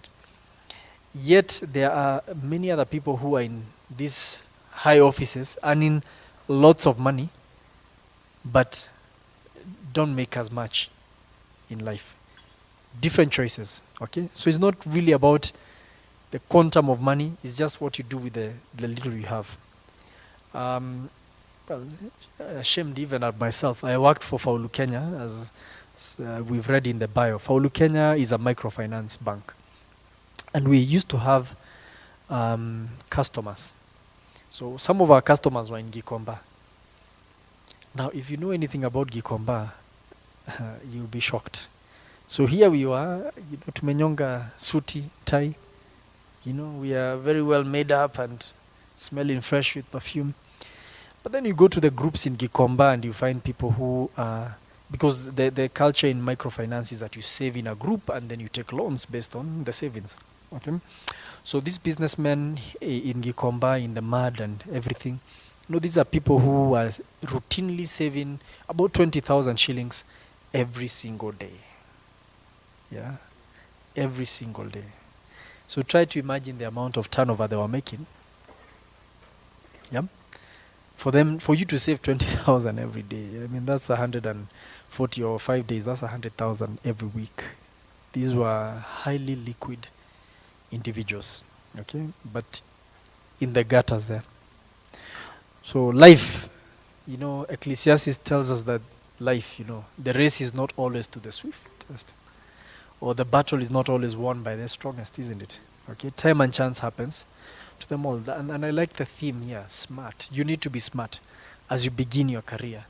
Yet there are many other people who are in these high offices earning lots of money, but don't make as much in life. Different choices, okay? So it's not really about the quantum of money, it's just what you do with the little you have. Well, ashamed even at myself, I worked for Faulu Kenya, as we've read in the bio. Faulu Kenya is a microfinance bank. And we used to have customers. So some of our customers were in Gikomba. Now, if you know anything about Gikomba, you'll be shocked. So here we are, you know, tumenyonga suti, tie. You know, we are very well made up and smelling fresh with perfume. But then you go to the groups in Gikomba and you find people who are, because the culture in microfinance is that you save in a group and then you take loans based on the savings. Okay? So these businessmen in Gikomba, in the mud and everything, you know, these are people who are routinely saving about 20,000 shillings every single day. Yeah, every single day. So try to imagine the amount of turnover they were making. Yeah, for you to save 20,000 every day. I mean, that's 140 or 5 days. That's 100,000 every week. These were highly liquid individuals. Okay, but in the gutters there. So life, you know, Ecclesiastes tells us that life, you know, the race is not always to the swiftest, or the battle is not always won by the strongest, isn't it? Okay, time and chance happens to them all. And I like the theme here, smart. You need to be smart as you begin your career,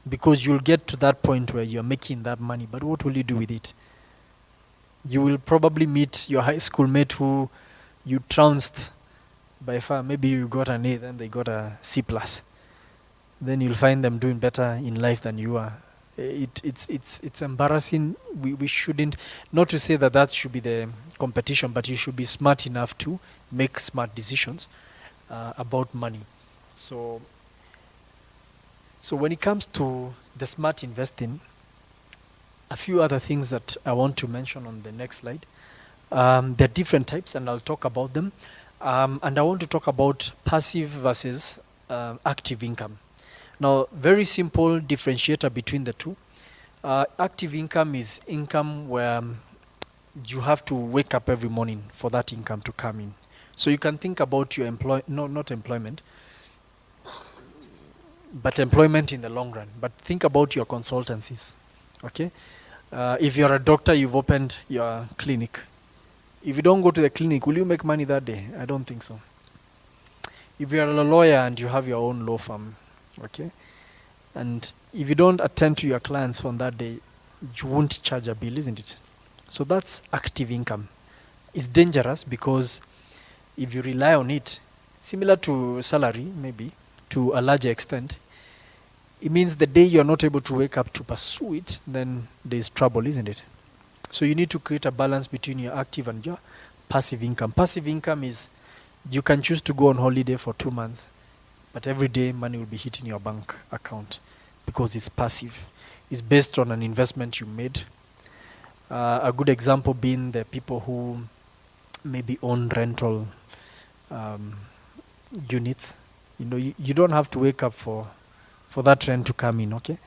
because you'll get to that point where you're making that money, but what will you do with it? You will probably meet your high school mate who you trounced by far. Maybe you got an A, then they got a C+. Then you'll find them doing better in life than you are. It's embarrassing. We shouldn't, not to say that should be the competition, but you should be smart enough to make smart decisions about money. So when it comes to the smart investing, a few other things that I want to mention on the next slide. There are different types, and I'll talk about them. And I want to talk about passive versus active income. Now, very simple differentiator between the two. Active income is income where you have to wake up every morning for that income to come in. So you can think about your not employment, but employment in the long run. But think about your consultancies, okay? If you're a doctor, you've opened your clinic. If you don't go to the clinic, will you make money that day? I don't think so. If you're a lawyer and you have your own law firm, okay, and if you don't attend to your clients on that day, you won't charge a bill, isn't it? So that's active income. It's dangerous because if you rely on it, similar to salary maybe, to a larger extent, it means the day you're not able to wake up to pursue it, then there's trouble, isn't it? So you need to create a balance between your active and your passive income. Passive income is you can choose to go on holiday for 2 months, but every day money will be hitting your bank account because it's passive. It's based on an investment you made. A good example being the people who maybe own rental units. You know, you don't have to wake up for that rent to come in, okay?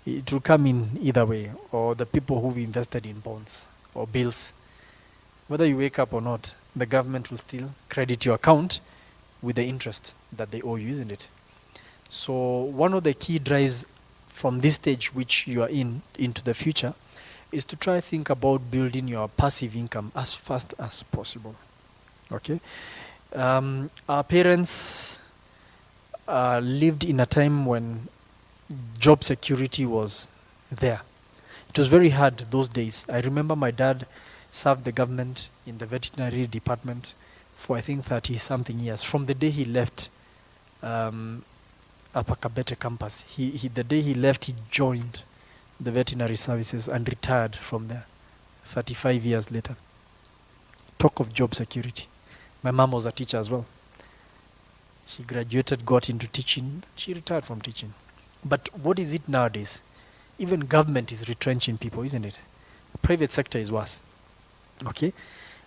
It will come in either way. Or the people who've invested in bonds or bills. Whether you wake up or not, the government will still credit your account with the interest that they owe you, isn't it? So one of the key drives from this stage which you are into the future is to try think about building your passive income as fast as possible. Okay? Our parents lived in a time when job security was there. It was very hard those days. I remember my dad served the government in the veterinary department for I think 30 something years. From the day he left Upper Kabete campus, the day he left, he joined the veterinary services and retired from there 35 years later. Talk of job security. My mom was a teacher as well. She graduated, got into teaching, she retired from teaching. But what is it nowadays? Even government is retrenching people, isn't it? Private sector is worse. Okay?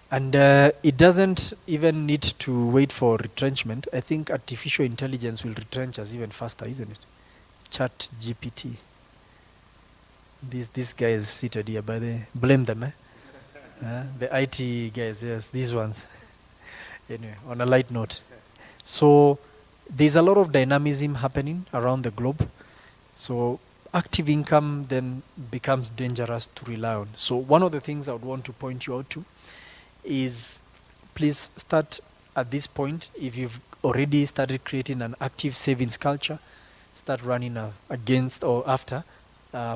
And it doesn't even need to wait for retrenchment. I think artificial intelligence will retrench us even faster, isn't it? Chat GPT. These guys seated here, but they blame them, eh? The IT guys, yes, these ones. Anyway, on a light note. So there's a lot of dynamism happening around the globe. So active income then becomes dangerous to rely on. So one of the things I would want to point you out to is please start at this point. If you've already started creating an active savings culture, start running against or after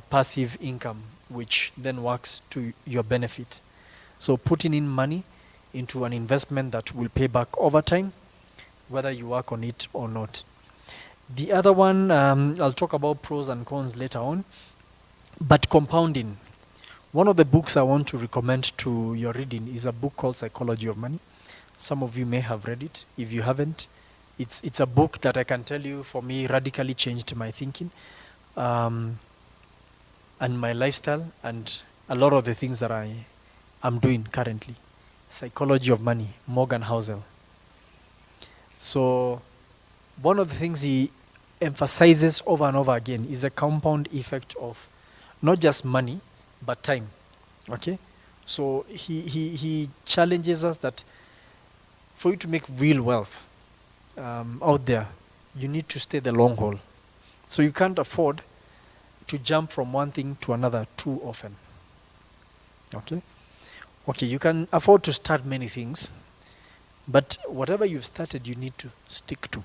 passive income, which then works to your benefit. So putting in money into an investment that will pay back over time, whether you work on it or not. The other one, I'll talk about pros and cons later on, but compounding. One of the books I want to recommend to your reading is a book called Psychology of Money. Some of you may have read it. If you haven't, it's a book that I can tell you, for me, radically changed my thinking and my lifestyle and a lot of the things that I'm doing currently. Psychology of Money, Morgan Housel. So one of the things he emphasizes over and over again is the compound effect of not just money, but time. Okay? So he challenges us that for you to make real wealth out there, you need to stay the long haul. So you can't afford to jump from one thing to another too often. Okay? Okay, you can afford to start many things, but whatever you've started, you need to stick to.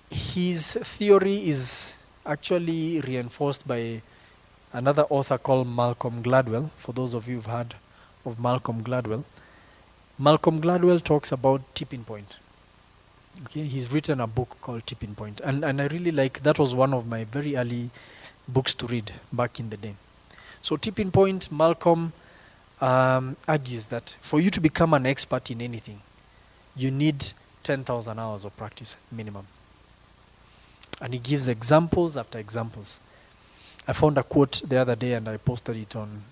His theory is actually reinforced by another author called Malcolm Gladwell. For those of you who've heard of Malcolm Gladwell talks about tipping point. Okay, he's written a book called Tipping Point, and I really like, that was one of my very early books to read back in the day. So Tipping Point, Malcolm argues that for you to become an expert in anything, you need 10,000 hours of practice minimum. And he gives examples after examples. I found a quote the other day and I posted it on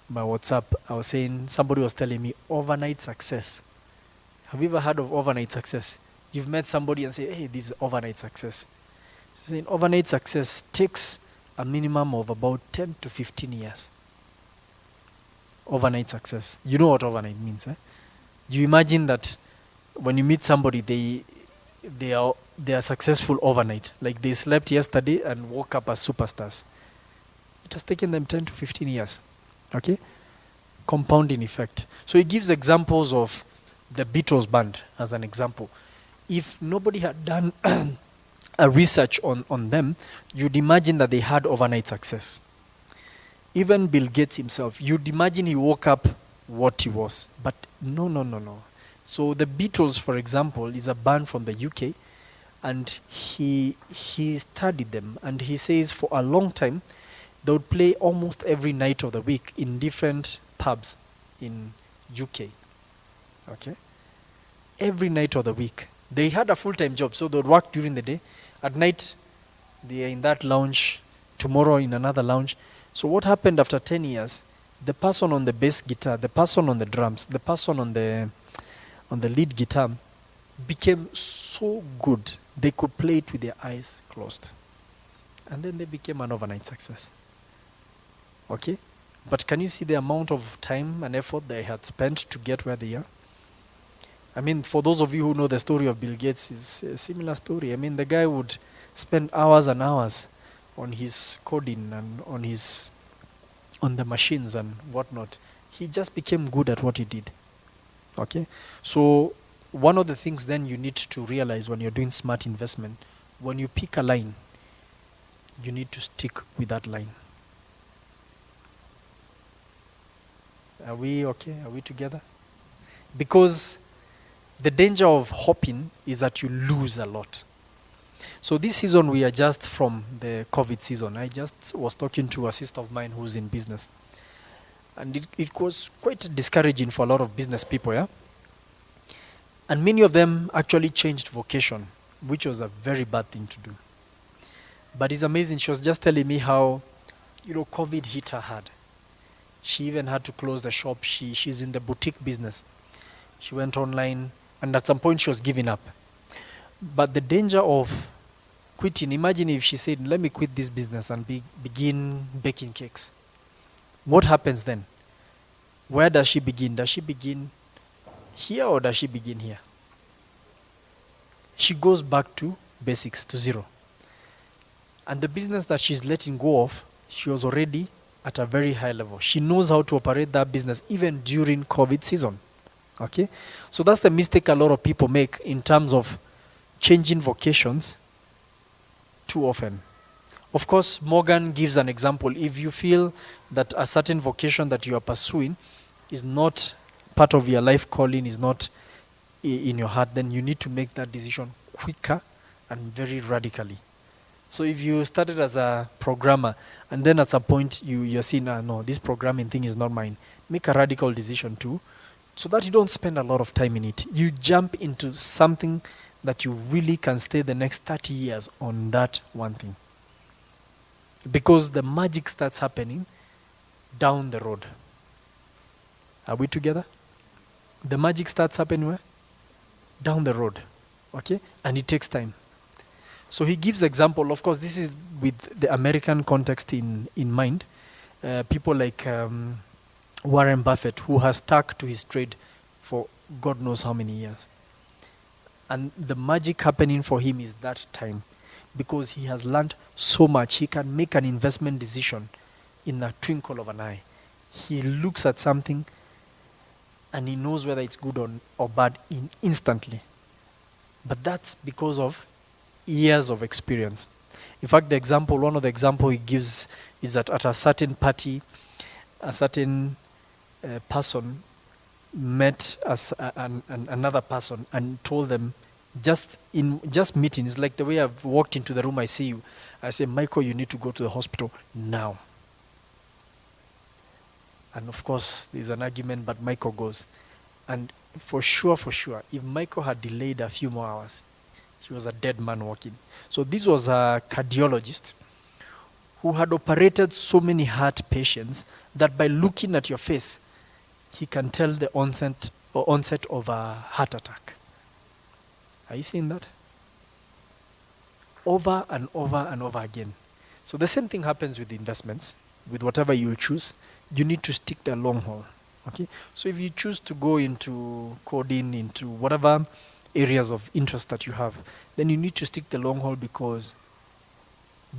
my WhatsApp. I was saying, somebody was telling me, overnight success. Have you ever heard of overnight success? You've met somebody and say, hey, this is overnight success. So saying overnight success takes a minimum of about 10 to 15 years. Overnight success. You know what overnight means, eh? You imagine that when you meet somebody, they are successful overnight. Like they slept yesterday and woke up as superstars. It has taken them 10 to 15 years. Okay? Compounding effect. So he gives examples of the Beatles band as an example. If nobody had done a research on them, you'd imagine that they had overnight success. Even Bill Gates himself, you'd imagine he woke up what he was. But no. So the Beatles, for example, is a band from the UK, and he studied them, and he says for a long time they would play almost every night of the week in different pubs in UK. Okay? Every night of the week. They had a full-time job, so they would work during the day. At night, they are in that lounge, tomorrow in another lounge. So what happened after 10 years, the person on the bass guitar, the person on the drums, the person on the lead guitar became so good, they could play it with their eyes closed. And then they became an overnight success. Okay? But can you see the amount of time and effort they had spent to get where they are? I mean, for those of you who know the story of Bill Gates, it's a similar story. I mean, the guy would spend hours and hours on his coding and on the machines and whatnot. He just became good at what he did. Okay? So one of the things then you need to realize when you're doing smart investment, when you pick a line, you need to stick with that line. Are we okay? Are we together? Because the danger of hopping is that you lose a lot. So this season we are just from the COVID season. I just was talking to a sister of mine who's in business. And it was quite discouraging for a lot of business people, yeah? And many of them actually changed vocation, which was a very bad thing to do. But it's amazing. She was just telling me how, COVID hit her hard. She even had to close the shop. She's in the boutique business. She went online, and at some point she was giving up. But the danger of quitting, imagine if she said, let me quit this business and begin baking cakes. What happens then? Where does she begin? Does she begin here or does she begin here? She goes back to basics, to zero. And the business that she's letting go of, she was already at a very high level. She knows how to operate that business even during COVID season. Okay? So that's the mistake a lot of people make in terms of changing vocations too often. Of course, Morgan gives an example. If you feel that a certain vocation that you are pursuing is not part of your life calling, is not in your heart, then you need to make that decision quicker and very radically. So if you started as a programmer and then at some point you're seeing, no, this programming thing is not mine, make a radical decision too, so that you don't spend a lot of time in it. You jump into something that you really can stay the next 30 years on that one thing. Because the magic starts happening down the road. Are we together? The magic starts happening where? Down the road. Okay? And it takes time. So he gives example. Of course, this is with the American context in mind. People like Warren Buffett, who has stuck to his trade for God knows how many years. And the magic happening for him is that time. Because he has learned so much, he can make an investment decision in a twinkle of an eye. He looks at something and he knows whether it's good or bad instantly. But that's because of years of experience. In fact, one of the examples he gives is that at a certain party, a certain person met another person and told them, just meeting, it's like the way I've walked into the room, I see you. I say, Michael, you need to go to the hospital now. And of course, there's an argument, but Michael goes. And for sure, if Michael had delayed a few more hours, he was a dead man walking. So this was a cardiologist who had operated so many heart patients that by looking at your face, he can tell the onset of a heart attack. Are you seeing that? Over and over and over again. So the same thing happens with investments. With whatever you choose, you need to stick the long haul. Okay? So if you choose to go into coding, into whatever areas of interest that you have, then you need to stick the long haul because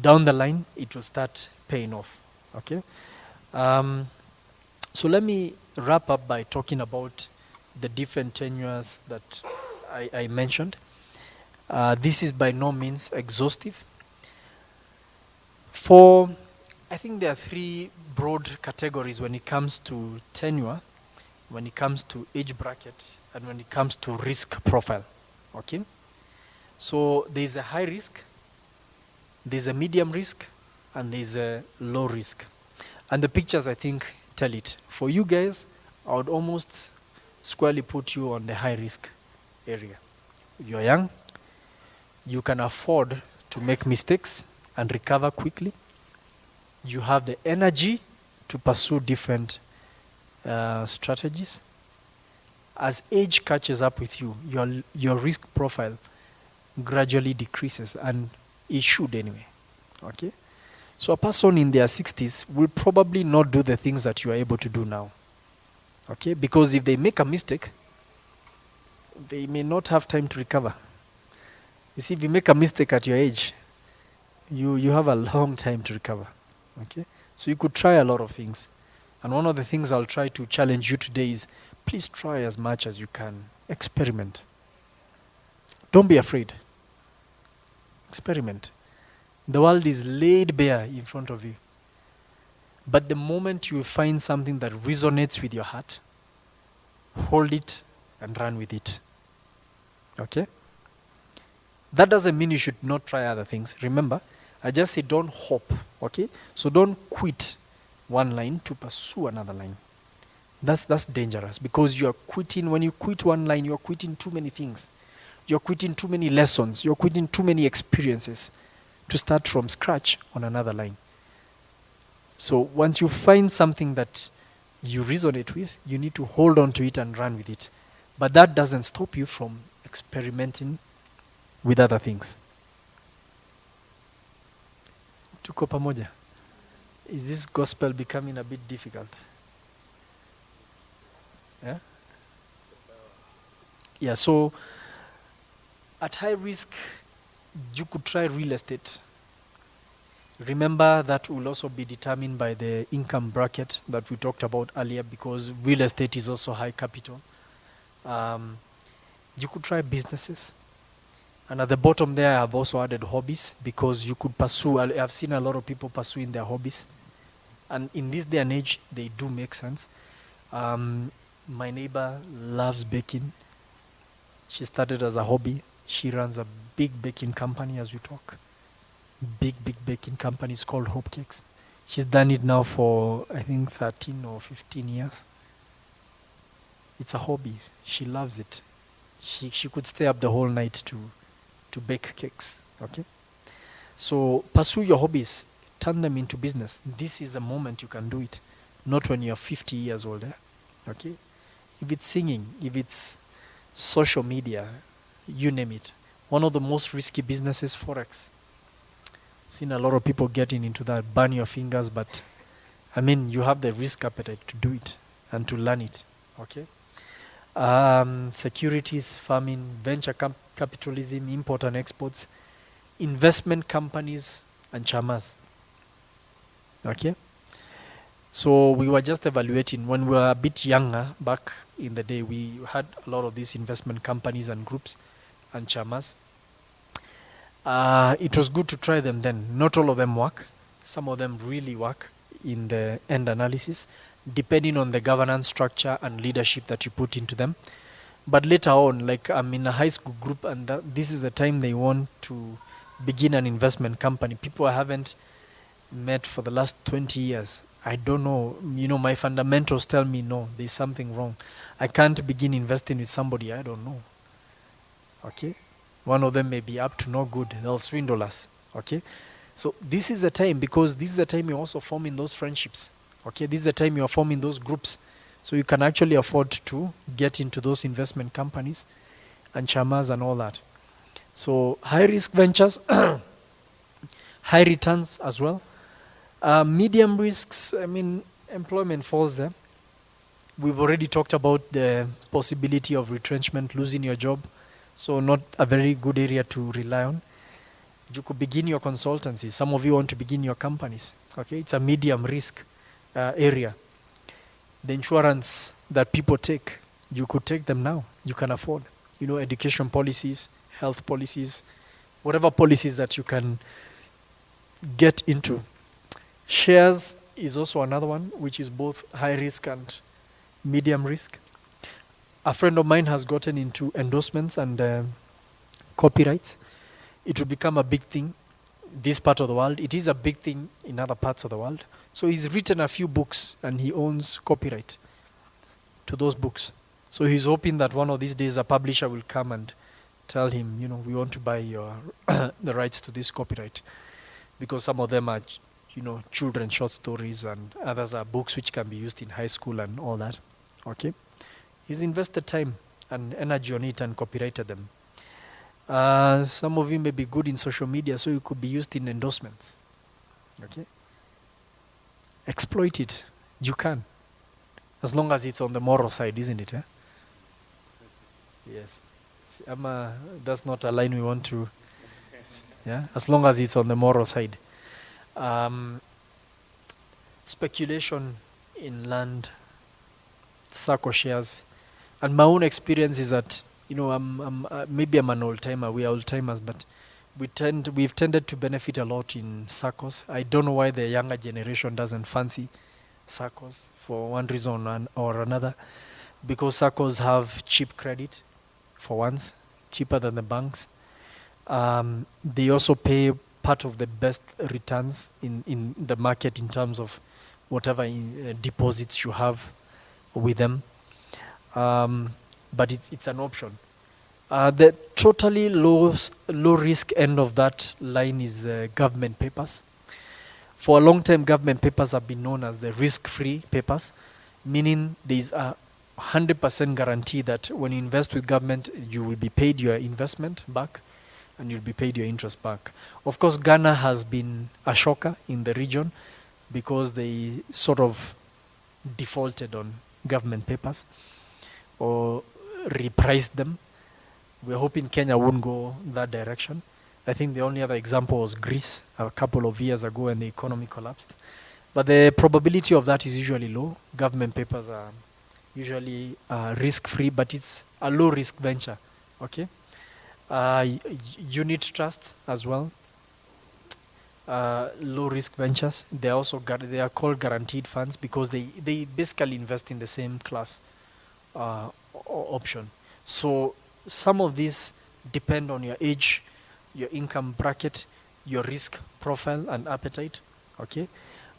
down the line, it will start paying off. Okay? So let me wrap up by talking about the different tenures that I mentioned. This is by no means exhaustive. I think there are three broad categories when it comes to tenure, when it comes to age bracket, and when it comes to risk profile. Okay? So there's a high risk, there's a medium risk, and there's a low risk. And the pictures, I think, tell it. For you guys, I would almost squarely put you on the high risk area. You're young, you can afford to make mistakes and recover quickly. You have the energy to pursue different strategies. As age catches up with you, your risk profile gradually decreases, and it should anyway. Okay? So a person in their 60s will probably not do the things that you are able to do now. Okay? Because if they make a mistake, they may not have time to recover. You see, if you make a mistake at your age, you have a long time to recover. Okay? So you could try a lot of things. And one of the things I'll try to challenge you today is please try as much as you can. Experiment. Don't be afraid. Experiment. The world is laid bare in front of you. But the moment you find something that resonates with your heart, hold it and run with it. Okay? That doesn't mean you should not try other things. Remember, I just said don't hop. Okay? So don't quit one line to pursue another line. That's dangerous, because you are quitting. When you quit one line, you are quitting too many things. You're quitting too many lessons. You're quitting too many experiences to start from scratch on another line. So once you find something that you resonate with, you need to hold on to it and run with it. But that doesn't stop you from experimenting with other things. Tuko pamoja? Is this gospel becoming a bit difficult? Yeah? Yeah, so at high risk, you could try real estate. Remember, that will also be determined by the income bracket that we talked about earlier, because real estate is also high capital. You could try businesses. And at the bottom there, I have also added hobbies, because you could pursue, I've seen a lot of people pursuing their hobbies. And in this day and age, they do make sense. My neighbor loves baking. She started as a hobby. She runs a big baking company as we talk. Big baking company. It's called Hope Cakes. She's done it now for, I think, 13 or 15 years. It's a hobby. She loves it. She could stay up the whole night to bake cakes. Okay? So pursue your hobbies. Turn them into business. This is a moment you can do it. Not when you're 50 years old. Okay? If it's singing, if it's social media, you name it. One of the most risky businesses, Forex. Seen a lot of people getting into that. Burn your fingers, but I mean, you have the risk appetite to do it and to learn it. Okay? Securities, farming, venture capitalism, import and exports, investment companies, and chamas. Okay? So we were just evaluating. When we were a bit younger, back in the day, we had a lot of these investment companies and groups and chamas. It was good to try them then. Not all of them work. Some of them really work in the end analysis, depending on the governance structure and leadership that you put into them. But later on, like I'm in a high school group, and this is the time they want to begin an investment company. People I haven't met for the last 20 years. I don't know. You know, my fundamentals tell me no, there's something wrong. I can't begin investing with somebody I don't know. Okay? One of them may be up to no good. They'll swindle us. Okay? So this is the time, because this is the time you're also forming those friendships. Okay? This is the time you're forming those groups. So you can actually afford to get into those investment companies and chamas and all that. So high risk ventures, high returns as well. Medium risks, I mean, employment falls there. We've already talked about the possibility of retrenchment, losing your job. So not a very good area to rely on. You could begin your consultancy. Some of you want to begin your companies. Okay, it's a medium risk area. The insurance that people take, you could take them now. You can afford. You know, education policies, health policies, whatever policies that you can get into. Shares is also another one, which is both high risk and medium risk. A friend of mine has gotten into endorsements and copyrights. It will become a big thing this part of the world. It is a big thing in other parts of the world. So he's written a few books and he owns copyright to those books. So he's hoping that one of these days a publisher will come and tell him, you know, we want to buy your the rights to this copyright. Because some of them are, you know, children short stories, and others are books which can be used in high school and all that. Okay? He's invested time and energy on it and copyrighted them. Some of you may be good in social media, so it could be used in endorsements. Okay? Exploit it. You can. As long as it's on the moral side, isn't it? Yes. See, that's not a line we want to. Yeah? As long as it's on the moral side. Speculation in land, circle shares. And my own experience is that maybe I'm an old timer. We are old timers, but we've tended to benefit a lot in SACCOs. I don't know why the younger generation doesn't fancy SACCOs for one reason or another, because SACCOs have cheap credit, for once, cheaper than the banks. They also pay part of the best returns in the market in terms of whatever deposits you have with them. But it's an option. The totally low risk end of that line is government papers. For a long time, government papers have been known as the risk-free papers, meaning there's a 100% guarantee that when you invest with government, you will be paid your investment back and you'll be paid your interest back. Of course, Ghana has been a shocker in the region because they sort of defaulted on government papers or repriced them. We're hoping Kenya won't go that direction. I think the only other example was Greece a couple of years ago when the economy collapsed. But the probability of that is usually low. Government papers are usually risk-free, but it's a low-risk venture, okay? Unit trusts as well, low-risk ventures. They are called guaranteed funds because they basically invest in the same class option. So some of these depend on your age, your income bracket, your risk profile and appetite, okay?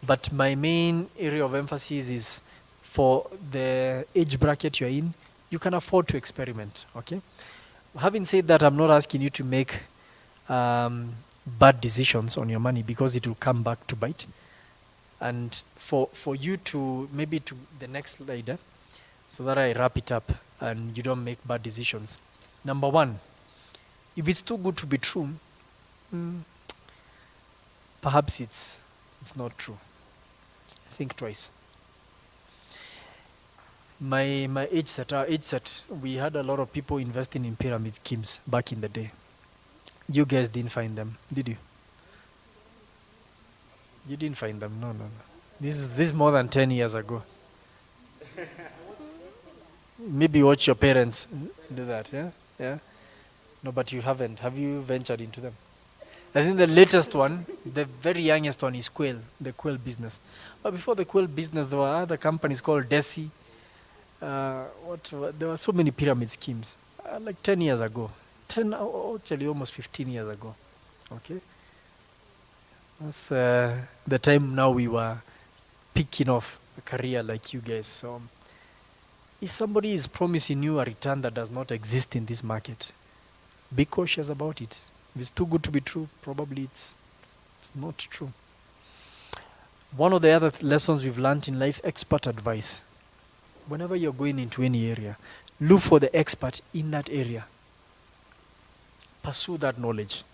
But my main area of emphasis is for the age bracket you're in, you can afford to experiment, okay? Having said that, I'm not asking you to make bad decisions on your money because it will come back to bite. And for you to, maybe to the next slide, so that I wrap it up and you don't make bad decisions. Number one, if it's too good to be true, perhaps it's not true. Think twice. My age set, we had a lot of people investing in pyramid schemes back in the day. You guys didn't find them, did you? You didn't find them, no. This is more than 10 years ago. Maybe watch your parents do that, yeah? No, but you haven't. Have you ventured into them? I think the latest one, the very youngest one is Quail, the Quail business. But before the Quail business, there were other companies called Desi. There were so many pyramid schemes, like 10 years ago. Actually almost 15 years ago, okay? That's the time now we were picking off a career like you guys. So if somebody is promising you a return that does not exist in this market, be cautious about it. If it's too good to be true, probably it's not true. One of the other lessons we've learned in life, expert advice. Whenever you're going into any area, look for the expert in that area. Pursue that knowledge.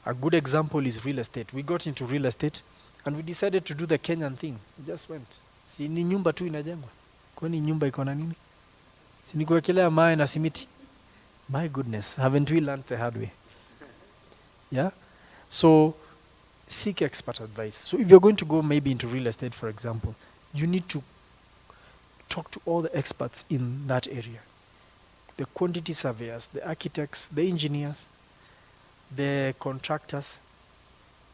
A good example is real estate. We got into real estate and we decided to do the Kenyan thing. We just went. Si ni nyumba tu inajengwa. Kwani nyumba iko na nini? Si ni kuwekelea mawe na simiti. My goodness, haven't we learned the hard way? Yeah? So seek expert advice. So if you're going to go maybe into real estate, for example, you need to talk to all the experts in that area. The quantity surveyors, the architects, the engineers, the contractors,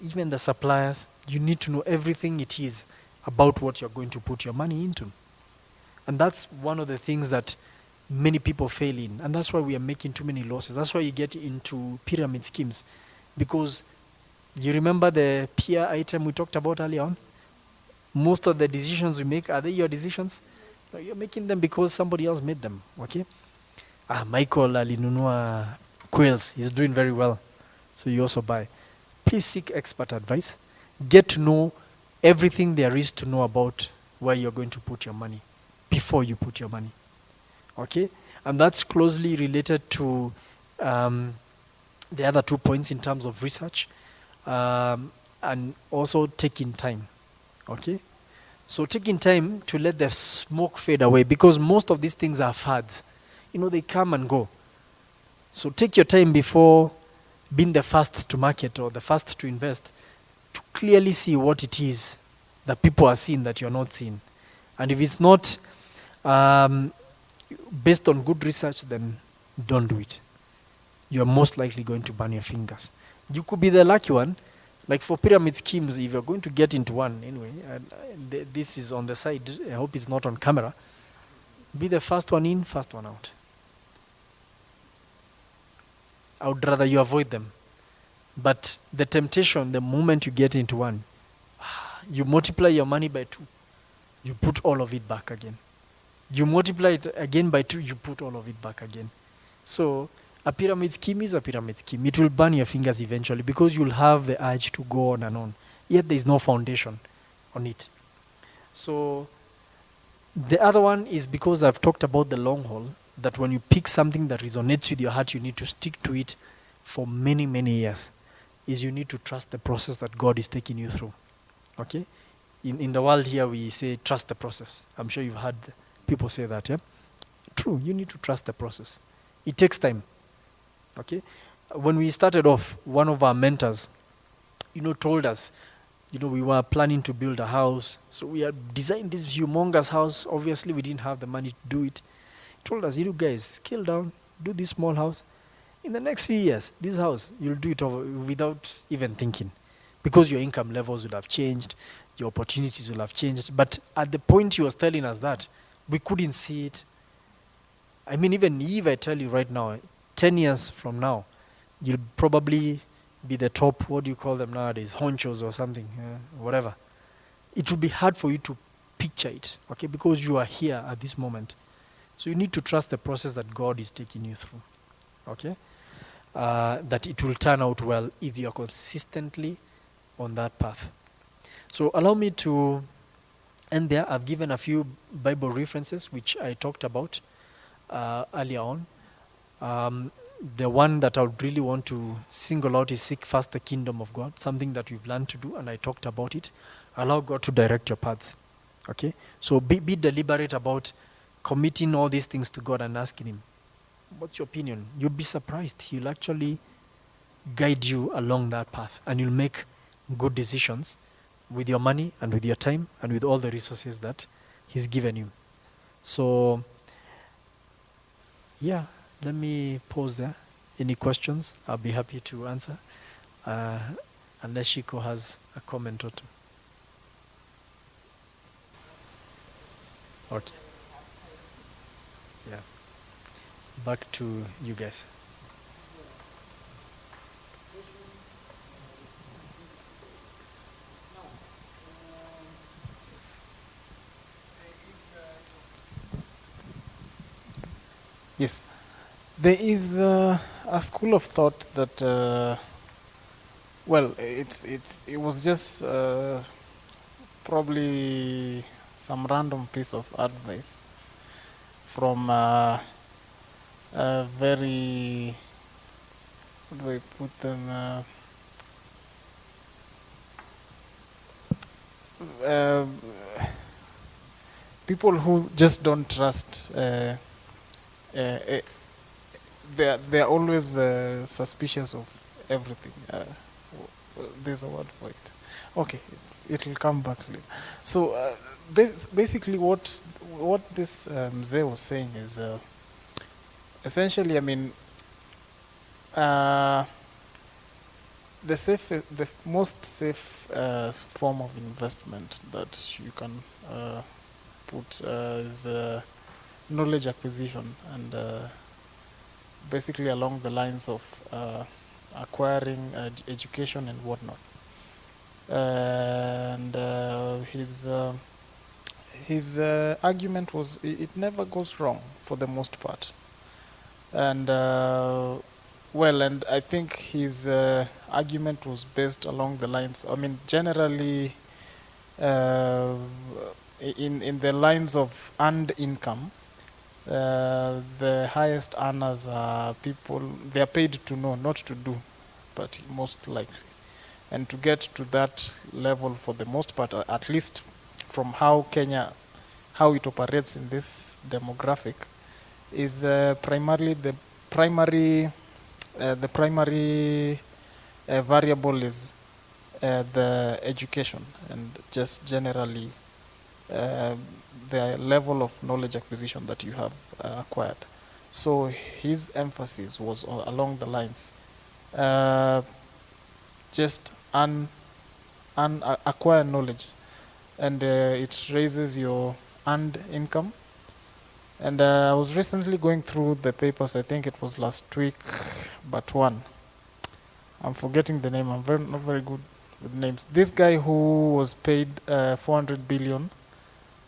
even the suppliers. You need to know everything it is about what you're going to put your money into. And that's one of the things that many people fail in. And that's why we are making too many losses. That's why you get into pyramid schemes. Because you remember the peer item we talked about earlier on? Most of the decisions we make, are they your decisions? No, you're making them because somebody else made them, okay? Michael alinunua Quails. He's doing very well. So you also buy. Please seek expert advice. Get to know everything there is to know about where you're going to put your money before you put your money. Okay? And that's closely related to the other 2 points in terms of research and also taking time. Okay? So taking time to let the smoke fade away, because most of these things are fads. You know, they come and go. So take your time before being the first to market or the first to invest to clearly see what it is that people are seeing that you're not seeing. And if it's not based on good research, then don't do it. You're most likely going to burn your fingers. You could be the lucky one. Like for pyramid schemes, if you're going to get into one anyway, and this is on the side, I hope it's not on camera, be the first one in, first one out. I would rather you avoid them. But the temptation, the moment you get into one, you multiply your money by 2, you put all of it back again. You multiply it again by 2, you put all of it back again. So a pyramid scheme is a pyramid scheme. It will burn your fingers eventually because you'll have the urge to go on and on. Yet there is no foundation on it. So the other one is because I've talked about the long haul, that when you pick something that resonates with your heart, you need to stick to it for many, many years, is you need to trust the process that God is taking you through. Okay? In the world here, we say, trust the process. I'm sure you've heard people say that, yeah? True, you need to trust the process. It takes time. Okay? When we started off, one of our mentors, told us, we were planning to build a house. So we had designed this humongous house. Obviously, we didn't have the money to do it. He told us, you guys, scale down, do this small house. In the next few years, this house, you'll do it over without even thinking. Because your income levels would have changed, your opportunities will have changed. But at the point he was telling us that, we couldn't see it. I mean, even if I tell you right now, 10 years from now, you'll probably be the top, what do you call them nowadays, honchos or something, whatever. It will be hard for you to picture it, okay, because you are here at this moment. So you need to trust the process that God is taking you through, okay? That it will turn out well if you are consistently on that path. So allow me to end there. I've given a few Bible references, which I talked about earlier on. The one that I would really want to single out is seek first the kingdom of God, something that we've learned to do, and I talked about it. Allow God to direct your paths. Okay? So be deliberate about committing all these things to God and asking Him, what's your opinion? You'll be surprised. He'll actually guide you along that path, and you'll make good decisions with your money and with your time and with all the resources that He's given you. So, yeah. Let me pause there. Any questions? I'll be happy to answer. Unless Shiko has a comment or two. Okay. Yeah. Back to you guys. Yes. There is a school of thought that, it was just probably some random piece of advice from a very, how do I put them? People who just don't trust. They're always suspicious of everything. There's a word for it. Okay, it'll come back later. So basically, what this Mzee was saying is essentially, I mean, the most safe form of investment that you can put is knowledge acquisition, and basically along the lines of acquiring education and whatnot. And his argument was it never goes wrong for the most part. And and I think his argument was based along the lines, I mean, generally in the lines of earned income. The highest earners are people, they are paid to know, not to do, but most likely. And to get to that level for the most part, at least from how it operates in this demographic, is primarily the primary variable is the education, and just generally the level of knowledge acquisition that you have acquired. So his emphasis was along the lines, just acquire knowledge, and it raises your earned income. And I was recently going through the papers. I think it was last week, but one. I'm forgetting the name. Not very good with names. This guy who was paid 400 billion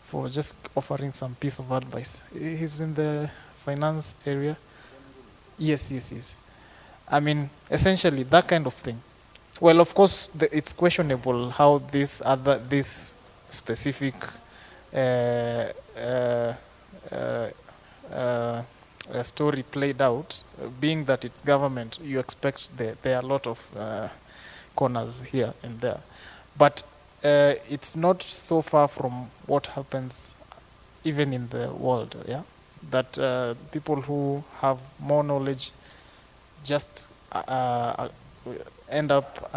for just offering some piece of advice. He's in the finance area. Yes. I mean, essentially that kind of thing. Well, of course, it's questionable how this specific uh, uh, uh, uh, story played out. Being that it's government, you expect there are a lot of corners here and there, but it's not so far from what happens even in the world. Yeah, that people who have more knowledge just end up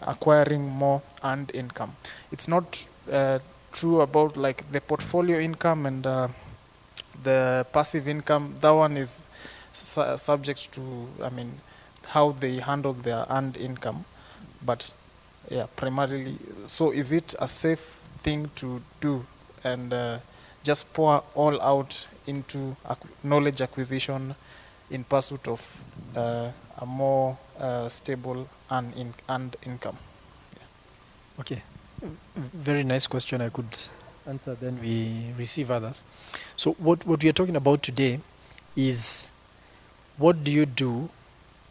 acquiring more earned income. It's not true about like the portfolio income and the passive income. That one is subject to, I mean, how they handle their earned income. But yeah, primarily, so is it a safe thing to do and just pour all out into knowledge acquisition in pursuit of a more stable earned income? Okay, very nice question. I could answer, then we receive others. So what we are talking about today is, what do you do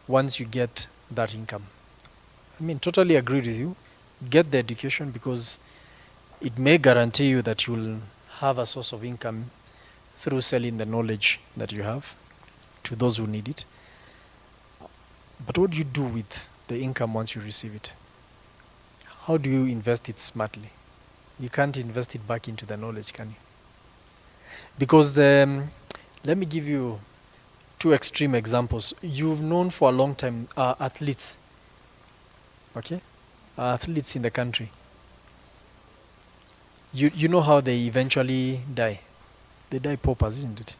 once you get that income? I mean, totally agree with you. Get the education, because it may guarantee you that you'll have a source of income through selling the knowledge that you have to those who need it. But what do you do with the income once you receive it? How do you invest it smartly? You can't invest it back into the knowledge, can you? Because let me give you two extreme examples. You've known for a long time athletes, okay? Athletes in the country. You know how they eventually die. They die paupers, isn't it?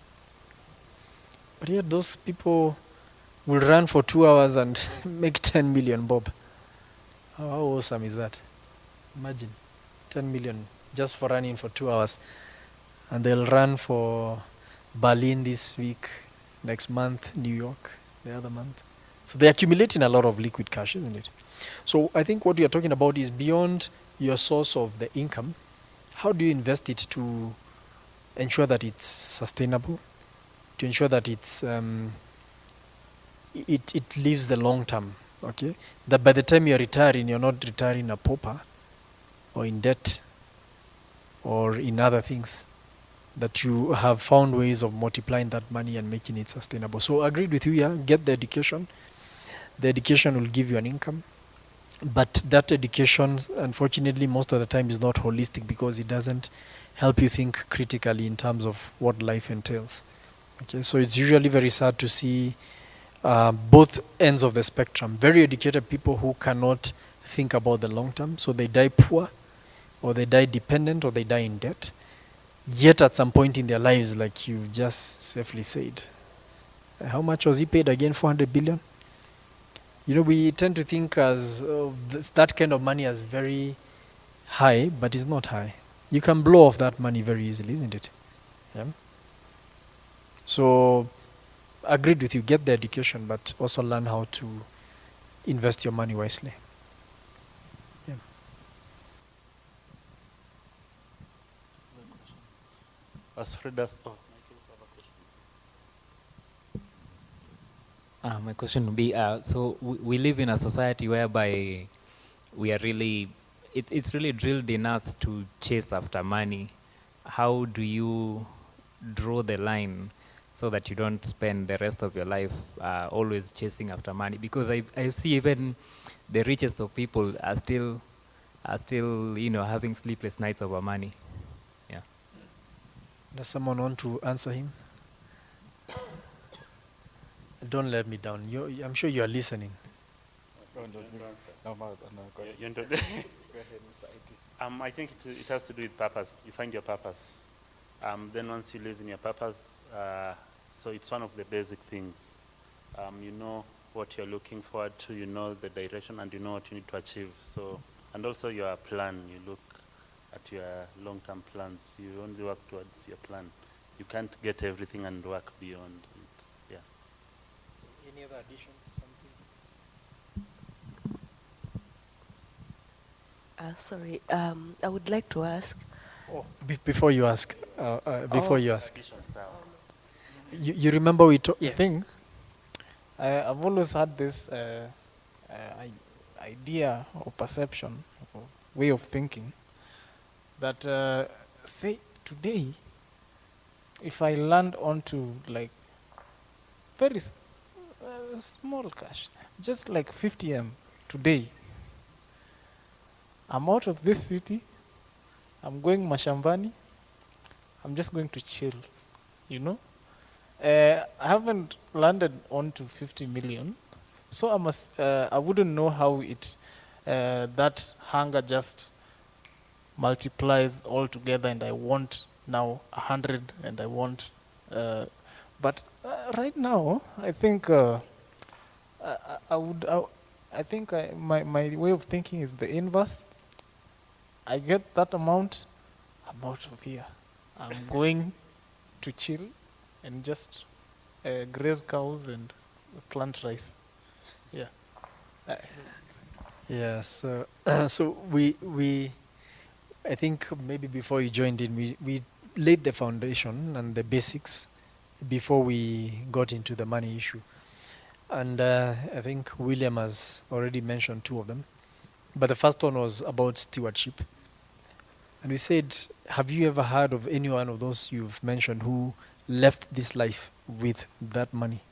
But yet those people will run for 2 hours and make 10 million bob. How awesome is that? Imagine 10 million just for running for 2 hours. And they'll run for Berlin this week, next month, New York, the other month. So they're accumulating a lot of liquid cash, isn't it? So I think what we are talking about is beyond your source of the income. How do you invest it to ensure that it's sustainable, to ensure that it lives the long term, okay? That by the time you're retiring, you're not retiring a pauper or in debt or in other things, that you have found ways of multiplying that money and making it sustainable. So I agreed with you, yeah, get the education. The education will give you an income. But that education, unfortunately, most of the time is not holistic, because it doesn't help you think critically in terms of what life entails. Okay, so it's usually very sad to see both ends of the spectrum. Very educated people who cannot think about the long term, so they die poor, or they die dependent, or they die in debt. Yet at some point in their lives, like you just safely said, how much was he paid again? 400 billion? You know, we tend to think as that kind of money as very high, but it's not high. You can blow off that money very easily, isn't it? Yeah. So, agreed with you. Get the education, but also learn how to invest your money wisely. Yeah. As Fred asked, My question would be, so we live in a society whereby we are really, it's really drilled in us to chase after money. How do you draw the line so that you don't spend the rest of your life always chasing after money? Because I see even the richest of people are still, having sleepless nights over money. Yeah. Does someone want to answer him? Don't let me down. I'm sure you are listening. I think it has to do with purpose. You find your purpose. Then once you live in your purpose, So it's one of the basic things. You know what you're looking forward to, you know the direction, and you know what you need to achieve. So, and also your plan, you look at your long-term plans. You only work towards your plan. You can't get everything and work beyond. And yeah. Any other addition? Something? Sorry, I would like to ask. Oh, before you ask, Oh. you ask, Additions are- you remember we talked? I Yeah. think I've always had this idea or perception or way of thinking that say today, if I land onto like very small cash, just like 50M today, I'm out of this city, I'm going mashambani, I'm just going to chill, you know. I haven't landed onto 50 million, so I wouldn't know how it that hunger just multiplies all together, and I want now 100, and I want. But right now, I think I would. I think my way of thinking is the inverse. I get that amount, I'm out of here. I'm going to chill and just graze cows and plant rice. Yeah. Yes. So we I think maybe before you joined in, we laid the foundation and the basics before we got into the money issue. And I think William has already mentioned two of them. But the first one was about stewardship. And we said, have you ever heard of any one of those you've mentioned who left this life with that money?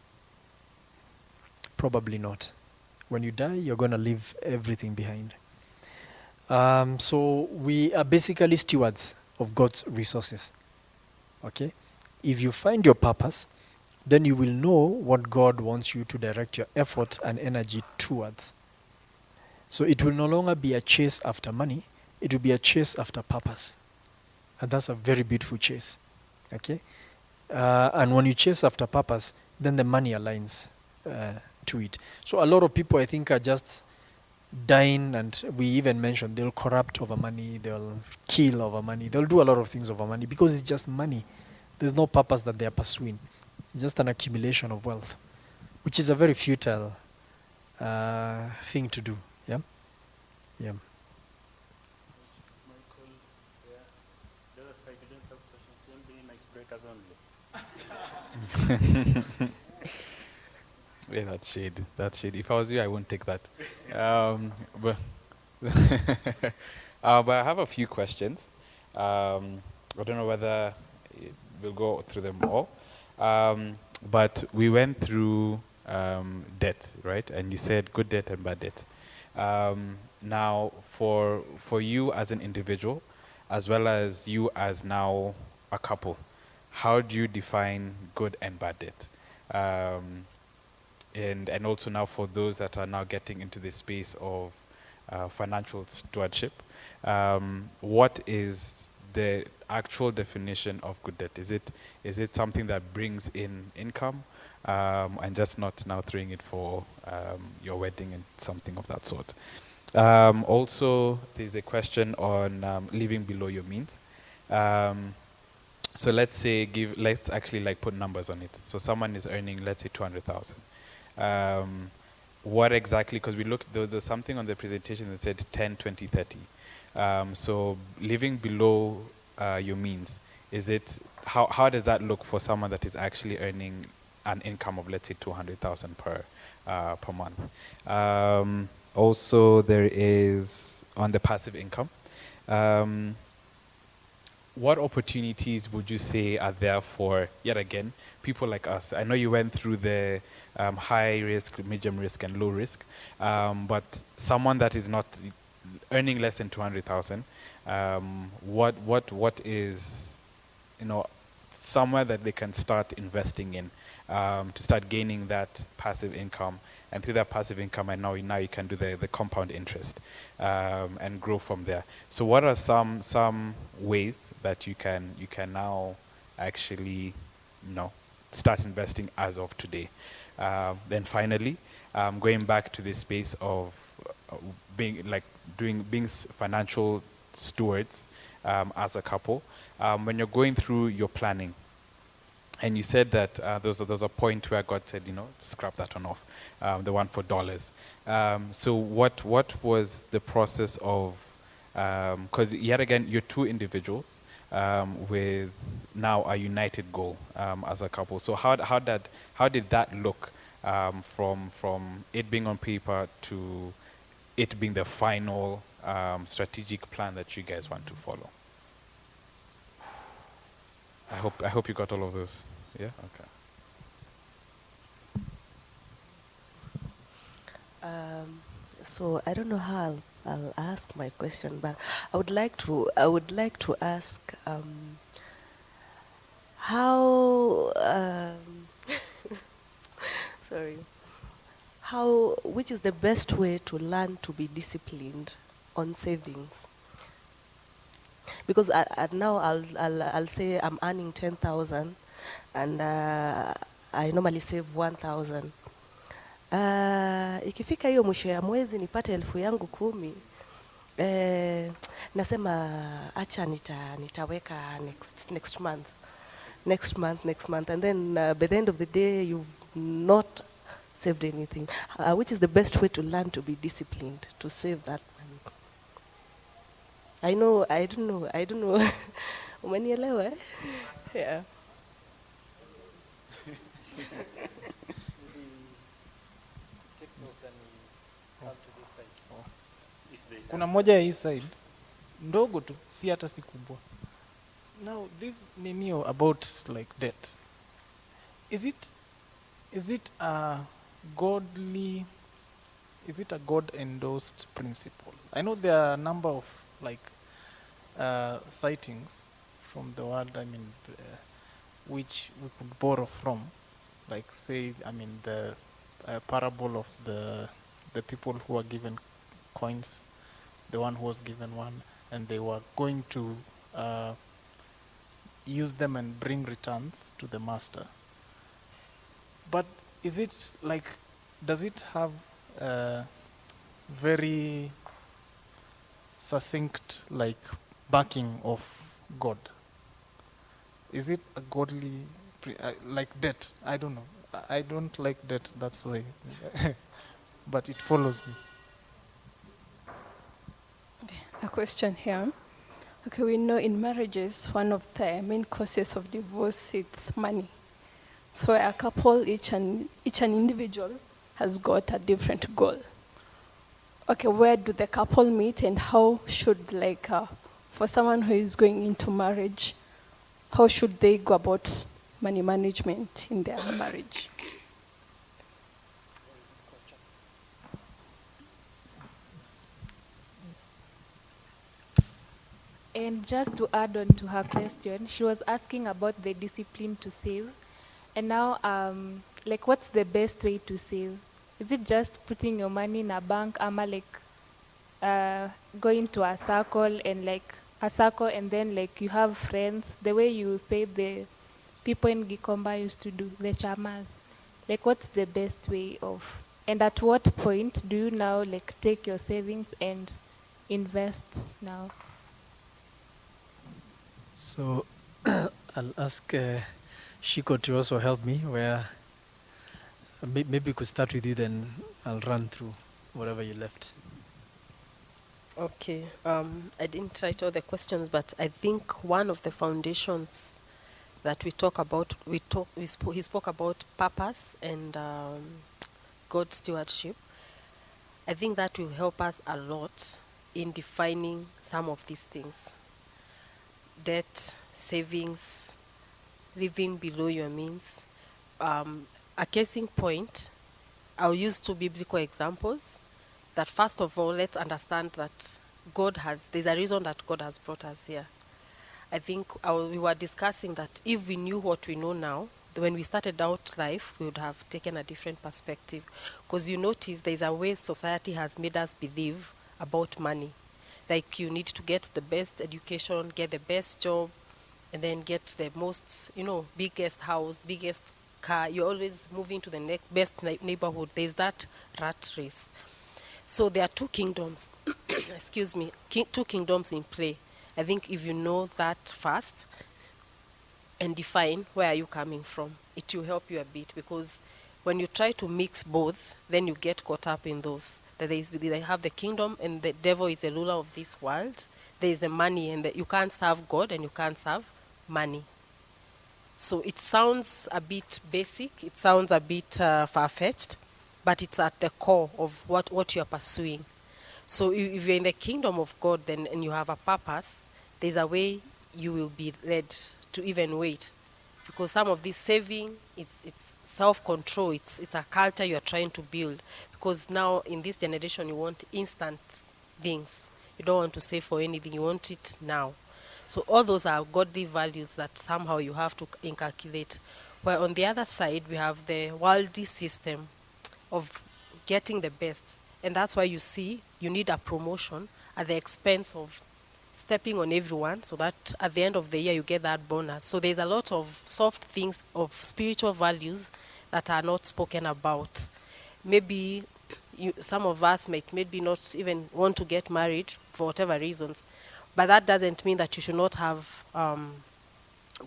Probably not. When you die, you're going to leave everything behind. So we are basically stewards of God's resources. Okay? If you find your purpose, then you will know what God wants you to direct your effort and energy towards. So it will no longer be a chase after money, it will be a chase after purpose. And that's a very beautiful chase. Okay? And when you chase after purpose, then the money aligns to it. So a lot of people, I think, are just dying, and we even mentioned they'll corrupt over money, they'll kill over money, they'll do a lot of things over money because it's just money. There's no purpose that they are pursuing. It's just an accumulation of wealth, which is a very futile thing to do. Yeah? Yeah. Michael, yeah. The other side, you don't have questions. You only nice breakers only. Yeah, that shade. If I was you, I wouldn't take that. But but I have a few questions. I don't know whether we'll go through them all. But we went through debt, right? And you said good debt and bad debt. Now, for you as an individual, as well as you as now a couple, how do you define good and bad debt? And also now for those that are now getting into the space of financial stewardship, what is the actual definition of good debt? Is it something that brings in income, and just not now throwing it for your wedding and something of that sort? Also, there's a question on living below your means. So let's actually like put numbers on it. So someone is earning, let's say, 200,000. What exactly, because we looked, there was something on the presentation that said 10, 20, 30. So living below your means, how does that look for someone that is actually earning an income of, let's say, 200,000 per month? Also, there is on the passive income. What opportunities would you say are there for, yet again, people like us? I know you went through the high risk, medium risk, and low risk, but someone that is not earning less than 200,000, what is, somewhere that they can start investing in to start gaining that passive income, and through that passive income, and now you can do the compound interest and grow from there. So, what are some ways that you can now actually, start investing as of today. Then finally, going back to this space of being financial stewards as a couple. When you're going through your planning, and you said that there was a point where God said, scrap that one off, the one for dollars. So what was the process of, because yet again, you're two individuals with now a united goal as a couple. So how did that look from it being on paper to it being the final strategic plan that you guys want to follow? I hope you got all of those. Yeah? Okay. So I don't know how I'll ask my question, but I would like to ask how sorry, which is the best way to learn to be disciplined on savings? Because now I'll say I'm earning 10,000 and I normally save 1,000. Ikifika hiyo mwisho ya mwezi nipate 10,000 10, nasema acha nitaweka next month, and then by the end of the day you've not saved anything. Which is the best way to learn to be disciplined to save that money? I don't know. Umenielewa? Yeah. Kuna moja ya hii side ndogo tu, si hata si kubwa. Now this ninio about like debt. Is it a God endorsed principle? I know there are a number of like sightings from the world, which we could borrow from, like say, the parable of the people who are given coins, the one who was given one, and they were going to use them and bring returns to the master. But is it like, does it have very succinct like backing of God? Is it a godly, like debt? I don't know. I don't like debt, that's why. But it follows me. A question here. Okay, we know in marriages, one of the main causes of divorce is money. So a couple, each an individual has got a different goal. Okay, where do the couple meet, and how should, for someone who is going into marriage, how should they go about money management in their marriage? And just to add on to her question, she was asking about the discipline to save. And now, what's the best way to save? Is it just putting your money in a bank, going to a circle and then you have friends, the way you say the people in Gikomba used to do, the chamas? What's the best way of, and at what point do you now take your savings and invest now? So I'll ask Shiko to also help me, where maybe we could start with you, then I'll run through whatever you left. Okay. I didn't write all the questions, but I think one of the foundations that we talk about, he spoke about purpose and God's stewardship. I think that will help us a lot in defining some of these things. Debt, savings, living below your means. A case in point, I'll use 2 biblical examples. That first of all, let's understand that there's a reason that God has brought us here. I think we were discussing that if we knew what we know now, when we started out life, we would have taken a different perspective. Because you notice there's a way society has made us believe about money. Like you need to get the best education, get the best job, and then get the most, biggest house, biggest car. You're always moving to the next best neighborhood. There's that rat race. So there are two kingdoms, excuse me, two kingdoms in play. I think if you know that first and define where are you coming from, it will help you a bit, because when you try to mix both, then you get caught up in those. That they have the kingdom and the devil is the ruler of this world. There is the money and you can't serve God and you can't serve money. So it sounds a bit basic, it sounds a bit far-fetched, but it's at the core of what you're pursuing. So if you're in the kingdom of God then and you have a purpose, there's a way you will be led to even wait. Because some of this saving, it's self-control, it's a culture you're trying to build. Because now in this generation you want instant things. You don't want to save for anything, you want it now. So all those are godly values that somehow you have to inculcate. While on the other side, we have the worldly system of getting the best. And that's why you see you need a promotion at the expense of stepping on everyone, so that at the end of the year you get that bonus. So there's a lot of soft things, of spiritual values that are not spoken about. Maybe some of us might maybe not even want to get married for whatever reasons. But that doesn't mean that you should not have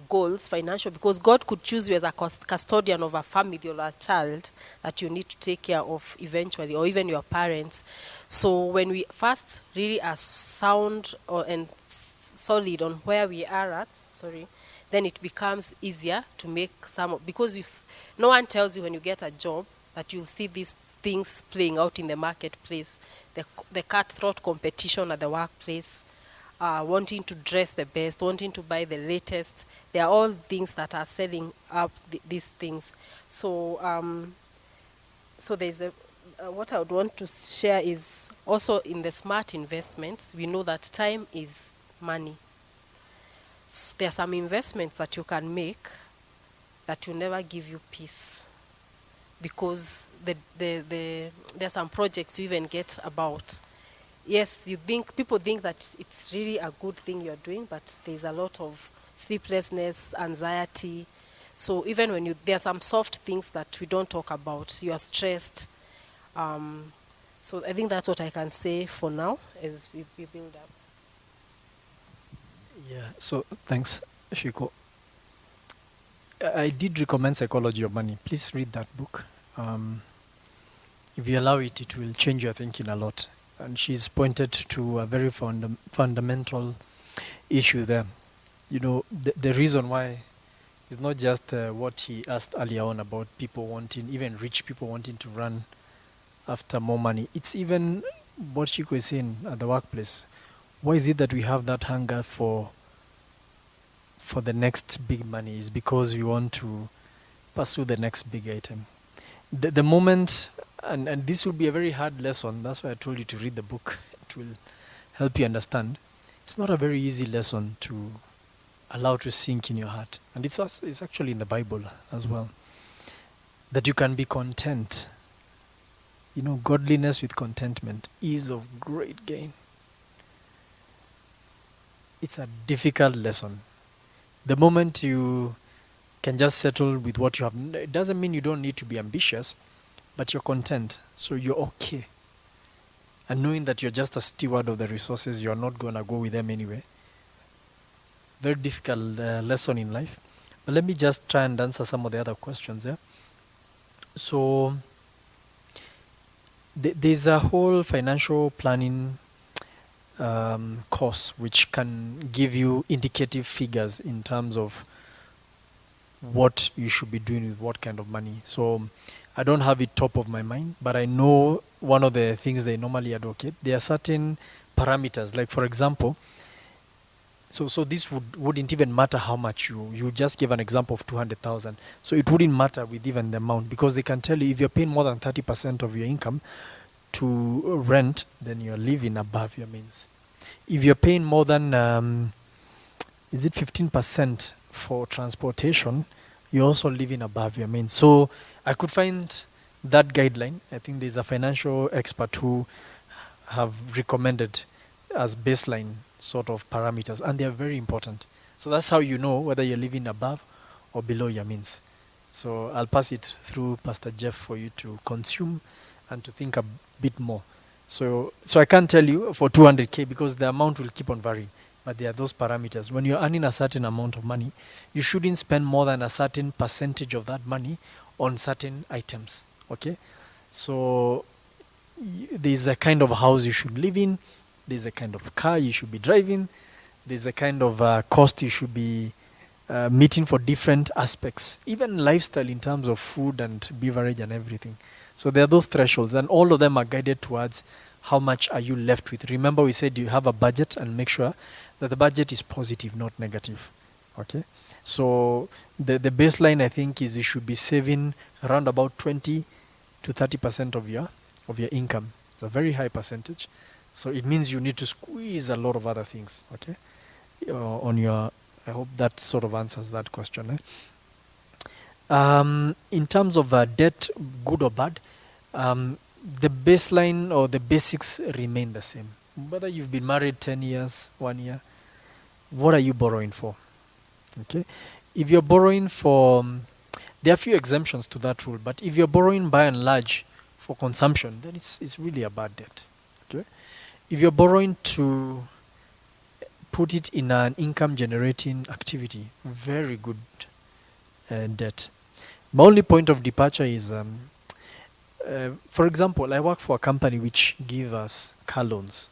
goals, financial, because God could choose you as a custodian of a family or a child that you need to take care of eventually, or even your parents. So when we first really are sound and solid on where we are at, then it becomes easier to make because no one tells you when you get a job that you'll see these things playing out in the marketplace, the cutthroat competition at the workplace, wanting to dress the best, wanting to buy the latest. They are all things that are selling up these things. So, so there's what I would want to share is also in the smart investments, we know that time is money. So there are some investments that you can make that will never give you peace, because there are some projects you even get about. Yes, people think that it's really a good thing you're doing, but there's a lot of sleeplessness, anxiety. So even when there are some soft things that we don't talk about, you are stressed. So I think that's what I can say for now as we build up. Yeah, so thanks, Shiko. I did recommend Psychology of Money. Please read that book. If you allow it, it will change your thinking a lot. And she's pointed to a very fundamental issue there. You know, the reason why is not just what he asked earlier on about people wanting, even rich people wanting to run after more money. It's even what Shiko is saying at the workplace. Why is it that we have that hunger for the next big money? Is because we want to pursue the next big item. The moment, and this will be a very hard lesson, that's why I told you to read the book. It will help you understand. It's not a very easy lesson to allow to sink in your heart. And it's actually in the Bible as well. That you can be content. You know, godliness with contentment is of great gain. It's a difficult lesson. The moment you can just settle with what you have, it doesn't mean you don't need to be ambitious, but you're content, so you're okay. And knowing that you're just a steward of the resources, you're not going to go with them anyway. Very difficult lesson in life. But let me just try and answer some of the other questions. Yeah. So there's a whole financial planning course which can give you indicative figures in terms of what you should be doing with what kind of money. So I don't have it top of my mind, but I know one of the things they normally advocate, there are certain parameters. Like for example, so this wouldn't even matter how much you just give an example of 200,000. So it wouldn't matter with even the amount, because they can tell you if you're paying more than 30% of your income to rent, then you're living above your means. If you're paying more than, is it 15% for transportation, you're also living above your means. So I could find that guideline. I think there's a financial expert who have recommended as baseline sort of parameters, and they're very important. So that's how you know whether you're living above or below your means. So I'll pass it through Pastor Jeff for you to consume and to think a bit more. So I can't tell you for 200K because the amount will keep on varying. But there are those parameters. When you're earning a certain amount of money, you shouldn't spend more than a certain percentage of that money on certain items. Okay? So there's a kind of house you should live in. There's a kind of car you should be driving. There's a kind of cost you should be meeting for different aspects, even lifestyle in terms of food and beverage and everything. So there are those thresholds, and all of them are guided towards how much are you left with. Remember, we said you have a budget, and make sure that the budget is positive, not negative. Okay? So the baseline, I think, is you should be saving around about 20 to 30% of your income. It's a very high percentage. So it means you need to squeeze a lot of other things. Okay? On your, I hope that sort of answers that question. In terms of debt, good or bad, the baseline or the basics remain the same. Whether you've been married 10 years, 1 year, what are you borrowing for? Okay, if you're borrowing for, there are a few exemptions to that rule, but if you're borrowing by and large for consumption, then it's really a bad debt. Okay, if you're borrowing to put it in an income generating activity, very good debt. My only point of departure is, for example, I work for a company which give us car loans,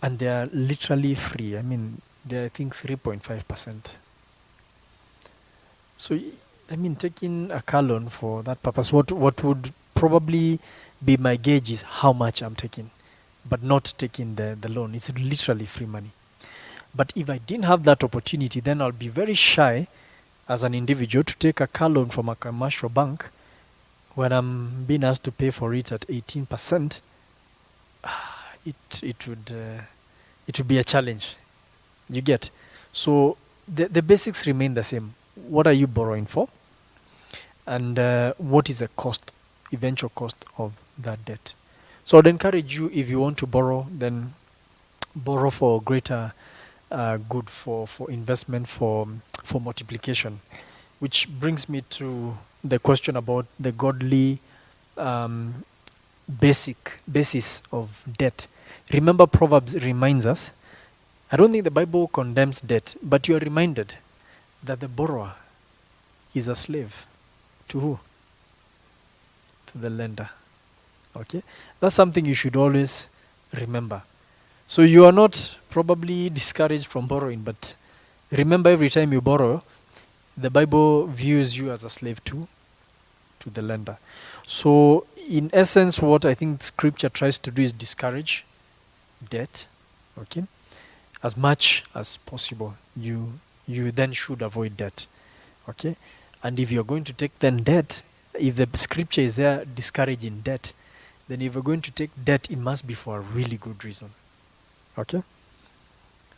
and they are literally free. I mean, they're I think 3.5%. So, I mean, taking a car loan for that purpose, what would probably be my gauge is how much I'm taking, but not taking the loan. It's literally free money. But if I didn't have that opportunity, then I'll be very shy as an individual to take a car loan from a commercial bank when I'm being asked to pay for it at 18%. It would be a challenge. You get? So the basics remain the same. What are you borrowing for? And what is the cost, eventual cost of that debt? So I'd encourage you, if you want to borrow, then borrow for greater good, for investment, for multiplication. Which brings me to the question about the godly basis of debt. Remember, Proverbs reminds us, I don't think the Bible condemns debt, but you are reminded that the borrower is a slave. To who? To the lender. Okay? That's something you should always remember. So you are not probably discouraged from borrowing, but remember, every time you borrow, the Bible views you as a slave to the lender. So in essence, what I think Scripture tries to do is discourage debt. Okay? As much as possible, you then should avoid debt. Okay? And if you're going to take then debt, if the Scripture is there discouraging debt, then if you're going to take debt, it must be for a really good reason. Okay?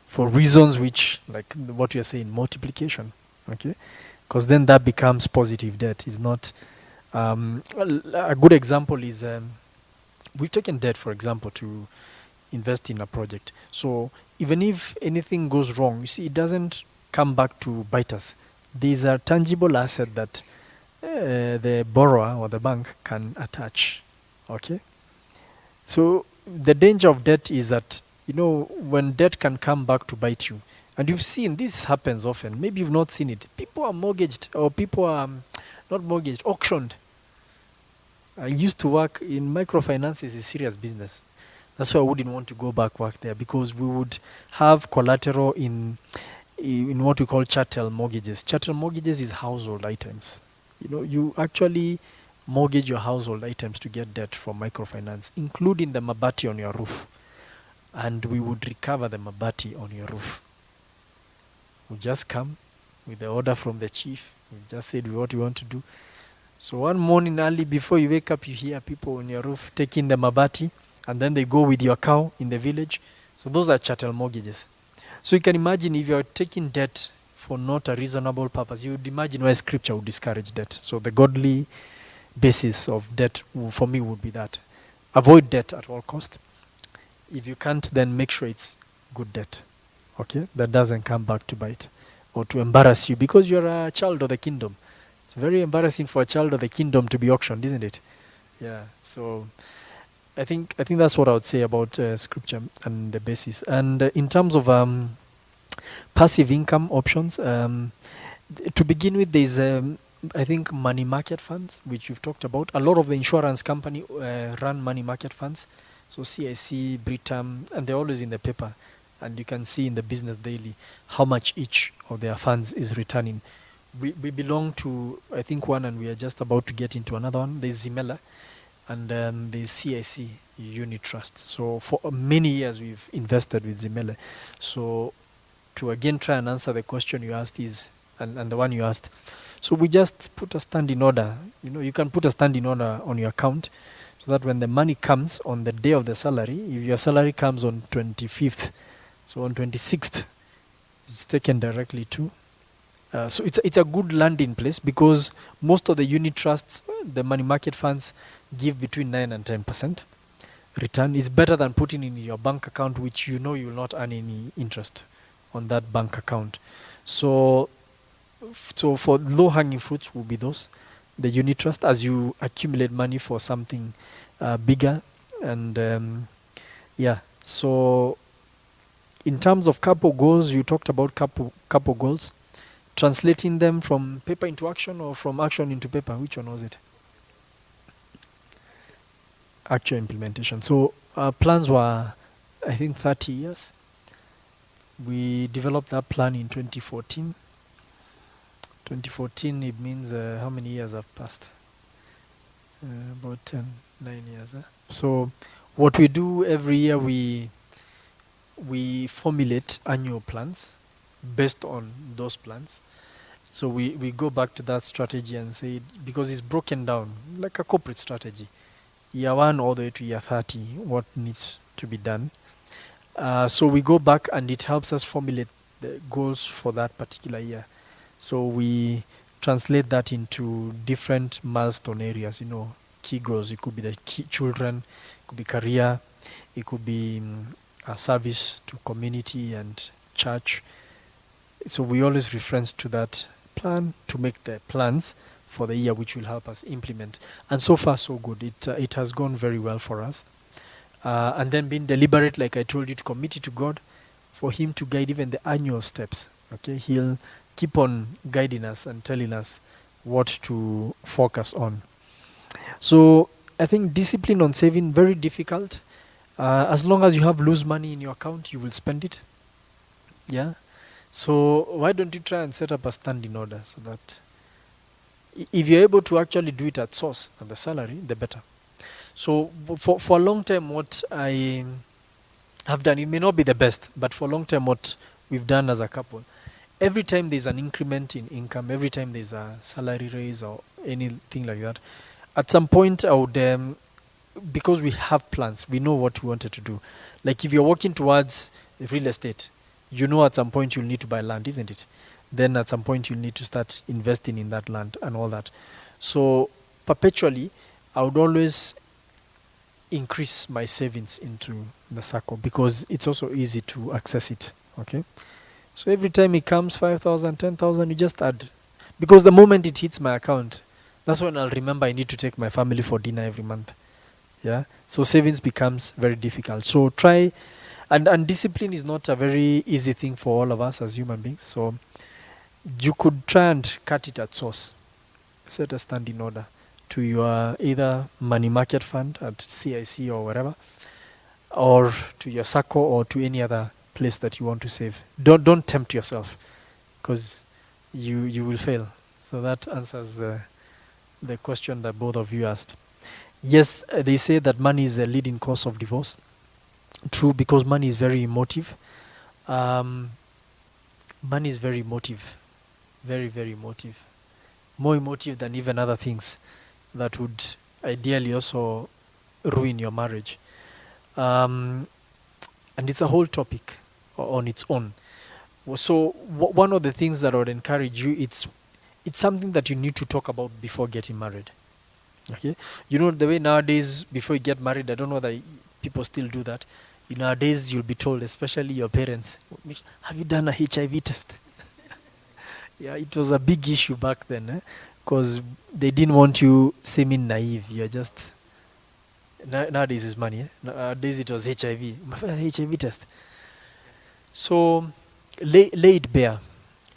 For reasons which, like what you're saying, multiplication. Okay? Because then that becomes positive debt. Is not a good example is we've taken debt, for example, to invest in a project. So even if anything goes wrong, you see, it doesn't come back to bite us. These are tangible asset that the borrower or the bank can attach. Okay? So the danger of debt is that, when debt can come back to bite you, and you've seen this happens often, maybe you've not seen it. People are mortgaged, or people are not mortgaged, auctioned. I used to work in microfinance, is a serious business. That's why I wouldn't want to go back work there, because we would have collateral in what we call chattel mortgages. Chattel mortgages is household items. You actually mortgage your household items to get debt from microfinance, including the mabati on your roof. And we would recover the mabati on your roof. We just come with the order from the chief. We just said what we want to do. So one morning early, before you wake up, you hear people on your roof taking the mabati, and then they go with your cow in the village. So those are chattel mortgages. So you can imagine, if you're taking debt for not a reasonable purpose, you would imagine why Scripture would discourage debt. So the godly basis of debt for me would be that. Avoid debt at all cost. If you can't, then make sure it's good debt. Okay? That doesn't come back to bite or to embarrass you, because you're a child of the kingdom. It's very embarrassing for a child of the kingdom to be auctioned, isn't it? Yeah. So I think that's what I would say about scripture and the basis. And in terms of passive income options, to begin with, there's I think money market funds, which we've talked about. A lot of the insurance company run money market funds. So CIC, Britam, and they're always in the paper. And you can see in the Business Daily how much each of their funds is returning. We belong to, I think, one, and we are just about to get into another one. There's Zimela, and there's CIC Unit Trust. So for many years, we've invested with Zimela. So to again try and answer the question you asked is, and the one you asked, so we just put a standing order. You know, you can put a standing order on your account so that when the money comes on the day of the salary, if your salary comes on 25th, so on 26th, it's taken directly to. So it's a good landing place because most of the unit trusts, the money market funds, give between 9 and 10% return. It's better than putting in your bank account, which you know you will not earn any interest on that bank account. So for low-hanging fruits will be those, the unit trust, as you accumulate money for something bigger. And yeah, so in terms of couple goals, you talked about couple goals. Translating them from paper into action or from action into paper, which one was it? Actual implementation. So our plans were, I think, 30 years. We developed that plan in 2014. 2014, it means how many years have passed? About 9 years. So what we do every year, we formulate annual plans based on those plans. So we go back to that strategy and say, because it's broken down like a corporate strategy, year 1 all the way to year 30, what needs to be done. So we go back and it helps us formulate the goals for that particular year. So we translate that into different milestone areas, you know, key goals. It could be the key children, it could be career, it could be a service to community and church. So we always reference to that plan to make the plans for the year, which will help us implement. And so far, so good. It has gone very well for us. And then being deliberate, like I told you, to commit it to God, for Him to guide even the annual steps. Okay, He'll keep on guiding us and telling us what to focus on. So I think discipline on saving, very difficult. As long as you have loose money in your account, you will spend it. Yeah. So why don't you try and set up a standing order so that if you're able to actually do it at source, at the salary, the better. So for a long term, what I have done, it may not be the best, but for long term, what we've done as a couple, every time there's an increment in income, every time there's a salary raise or anything like that, at some point I would, because we have plans, we know what we wanted to do. Like if you're working towards real estate, you know at some point you'll need to buy land, isn't it? Then at some point you'll need to start investing in that land and all that. So perpetually, I would always increase my savings into the circle because it's also easy to access it. Okay, so every time it comes 5,000, 10,000, you just add, because the moment it hits my account, that's when I'll remember I need to take my family for dinner every month. Yeah, so savings becomes very difficult. So try, and discipline is not a very easy thing for all of us as human beings. So you could try and cut it at source, set a standing order to your either money market fund at CIC or wherever, or to your SACCO or to any other place that you want to save. Don't tempt yourself, because you will fail. So that answers the question that both of you asked. Yes, they say that money is a leading cause of divorce. True, because money is very emotive. Money is very emotive, very, very emotive. More emotive than even other things that would ideally also ruin your marriage. And it's a whole topic on its own. So one of the things that I would encourage you, it's something that you need to talk about before getting married. Okay, you know the way nowadays before you get married, I don't know that people still do that. Nowadays you'll be told, especially your parents, have you done a HIV test? Yeah, it was a big issue back then. because they didn't want you seeming naive. You're just nowadays is money. Nowadays it was HIV. My first HIV test. So lay it bare,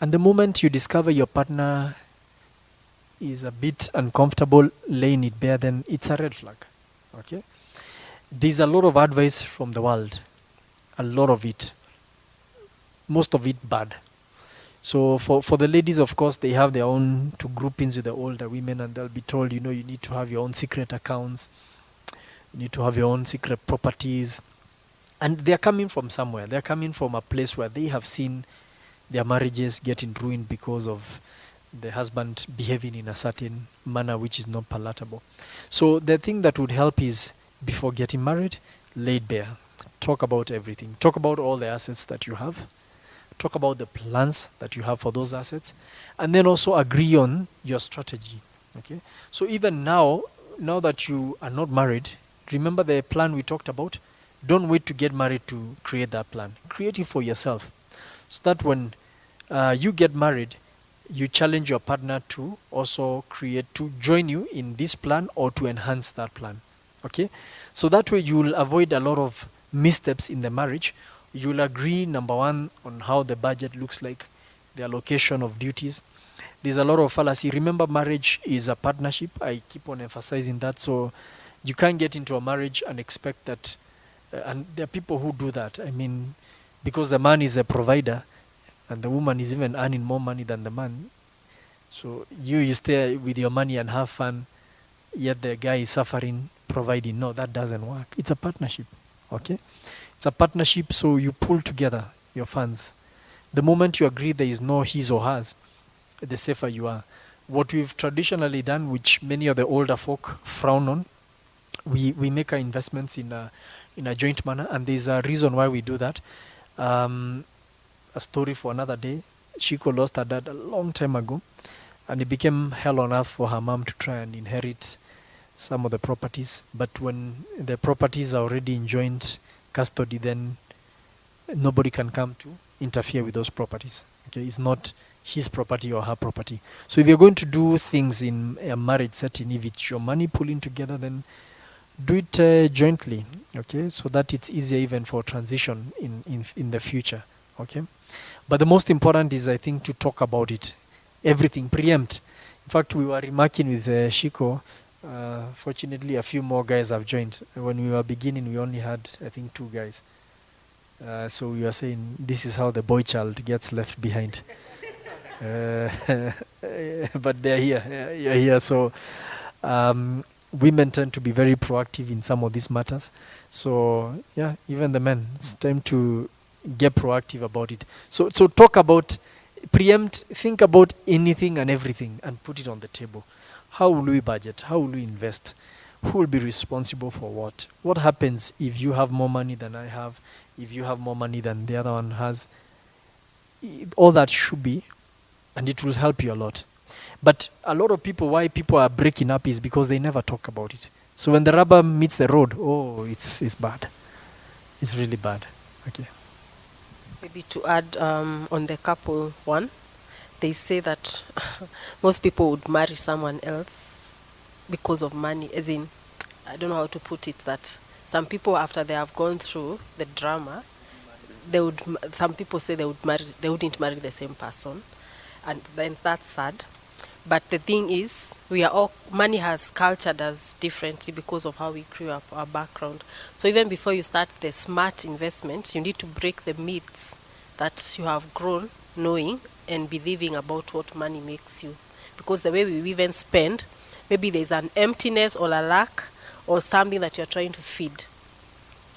and the moment you discover your partner is a bit uncomfortable laying it bare, then it's a red flag. Okay, there's a lot of advice from the world, a lot of it, most of it bad. So for the ladies, of course, they have their own two groupings with the older women, and they'll be told, you need to have your own secret accounts, you need to have your own secret properties, and they're coming from somewhere. They're coming from a place where they have seen their marriages getting ruined because of the husband behaving in a certain manner which is not palatable. So the thing that would help is, before getting married, lay it bare. Talk about everything. Talk about all the assets that you have. Talk about the plans that you have for those assets, and then also agree on your strategy. Okay. So even now that you are not married, remember the plan we talked about. Don't wait to get married to create that plan. Create it for yourself, so that when you get married, you challenge your partner to also to join you in this plan or to enhance that plan. Okay. So that way you will avoid a lot of missteps in the marriage. You'll agree, number one, on how the budget looks like, the allocation of duties. There's a lot of fallacy. Remember, marriage is a partnership. I keep on emphasizing that. So you can't get into a marriage and expect that. And there are people who do that. I mean, because the man is a provider and the woman is even earning more money than the man. So you stay with your money and have fun, yet the guy is suffering, providing. No, that doesn't work. It's a partnership. Okay? It's a partnership, so you pull together your funds. The moment you agree there is no his or hers, the safer you are. What we've traditionally done, which many of the older folk frown on, we make our investments in a joint manner, and there's a reason why we do that. A story for another day. Shiko lost her dad a long time ago, and it became hell on earth for her mom to try and inherit some of the properties. But when the properties are already in joint custody, then nobody can come to interfere with those properties. Okay, it's not his property or her property. So if you're going to do things in a marriage setting, if it's your money pulling together, then do it jointly. Okay, so that it's easier even for transition in the future. Okay, but the most important is, I think, to talk about it. Everything, preempt. In fact, we were remarking with Shiko. Fortunately, a few more guys have joined. When we were beginning, we only had, I think, 2 guys. So we were saying this is how the boy child gets left behind. But they're here. You're here. So women tend to be very proactive in some of these matters. So yeah, even the men, it's time to get proactive about it. So talk about, preempt, think about anything and everything and put it on the table. How will we budget? How will we invest? Who will be responsible for what? What happens if you have more money than I have? If you have more money than the other one has? All that should be, and it will help you a lot. But a lot of people, why people are breaking up is because they never talk about it. So when the rubber meets the road, it's bad. It's really bad. Okay. Maybe to add on the couple one, they say that most people would marry someone else because of money. As in, I don't know how to put it, that some people, after they have gone through the drama, some people say they wouldn't marry the same person, and then that's sad. But the thing is, money has cultured us differently because of how we grew up, our background. So even before you start the smart investments, you need to break the myths that you have grown knowing and believing about what money makes you. Because the way we even spend, maybe there's an emptiness or a lack or something that you're trying to feed.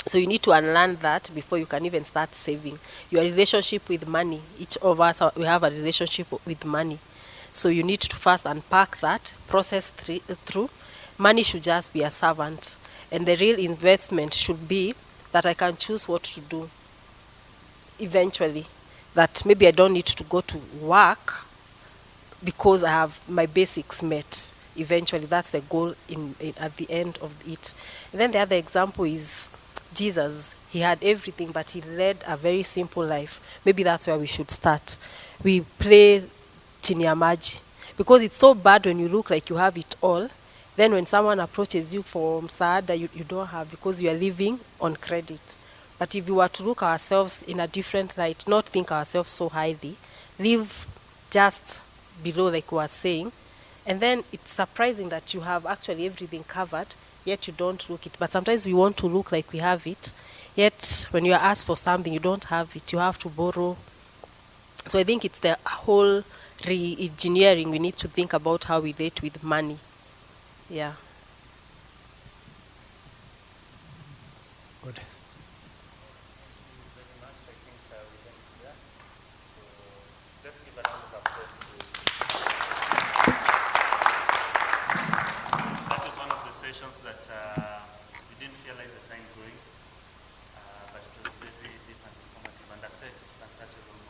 So you need to unlearn that before you can even start saving. Your relationship with money, each of us, we have a relationship with money. So you need to first unpack that, process through. Money should just be a servant. And the real investment should be that I can choose what to do eventually. That maybe I don't need to go to work because I have my basics met. Eventually, that's the goal at the end of it. And then the other example is Jesus. He had everything, but he led a very simple life. Maybe that's where we should start. We pray chini ya maji, Because it's so bad when you look like you have it all, then when someone approaches you for msaada, you don't have, because you are living on credit. But if you were to look ourselves in a different light, not think ourselves so highly, live just below, like we were saying, and then it's surprising that you have actually everything covered, yet you don't look it. But sometimes we want to look like we have it, yet when you are asked for something, you don't have it. You have to borrow. So I think it's the whole re-engineering we need to think about how we relate with money. Yeah. Good.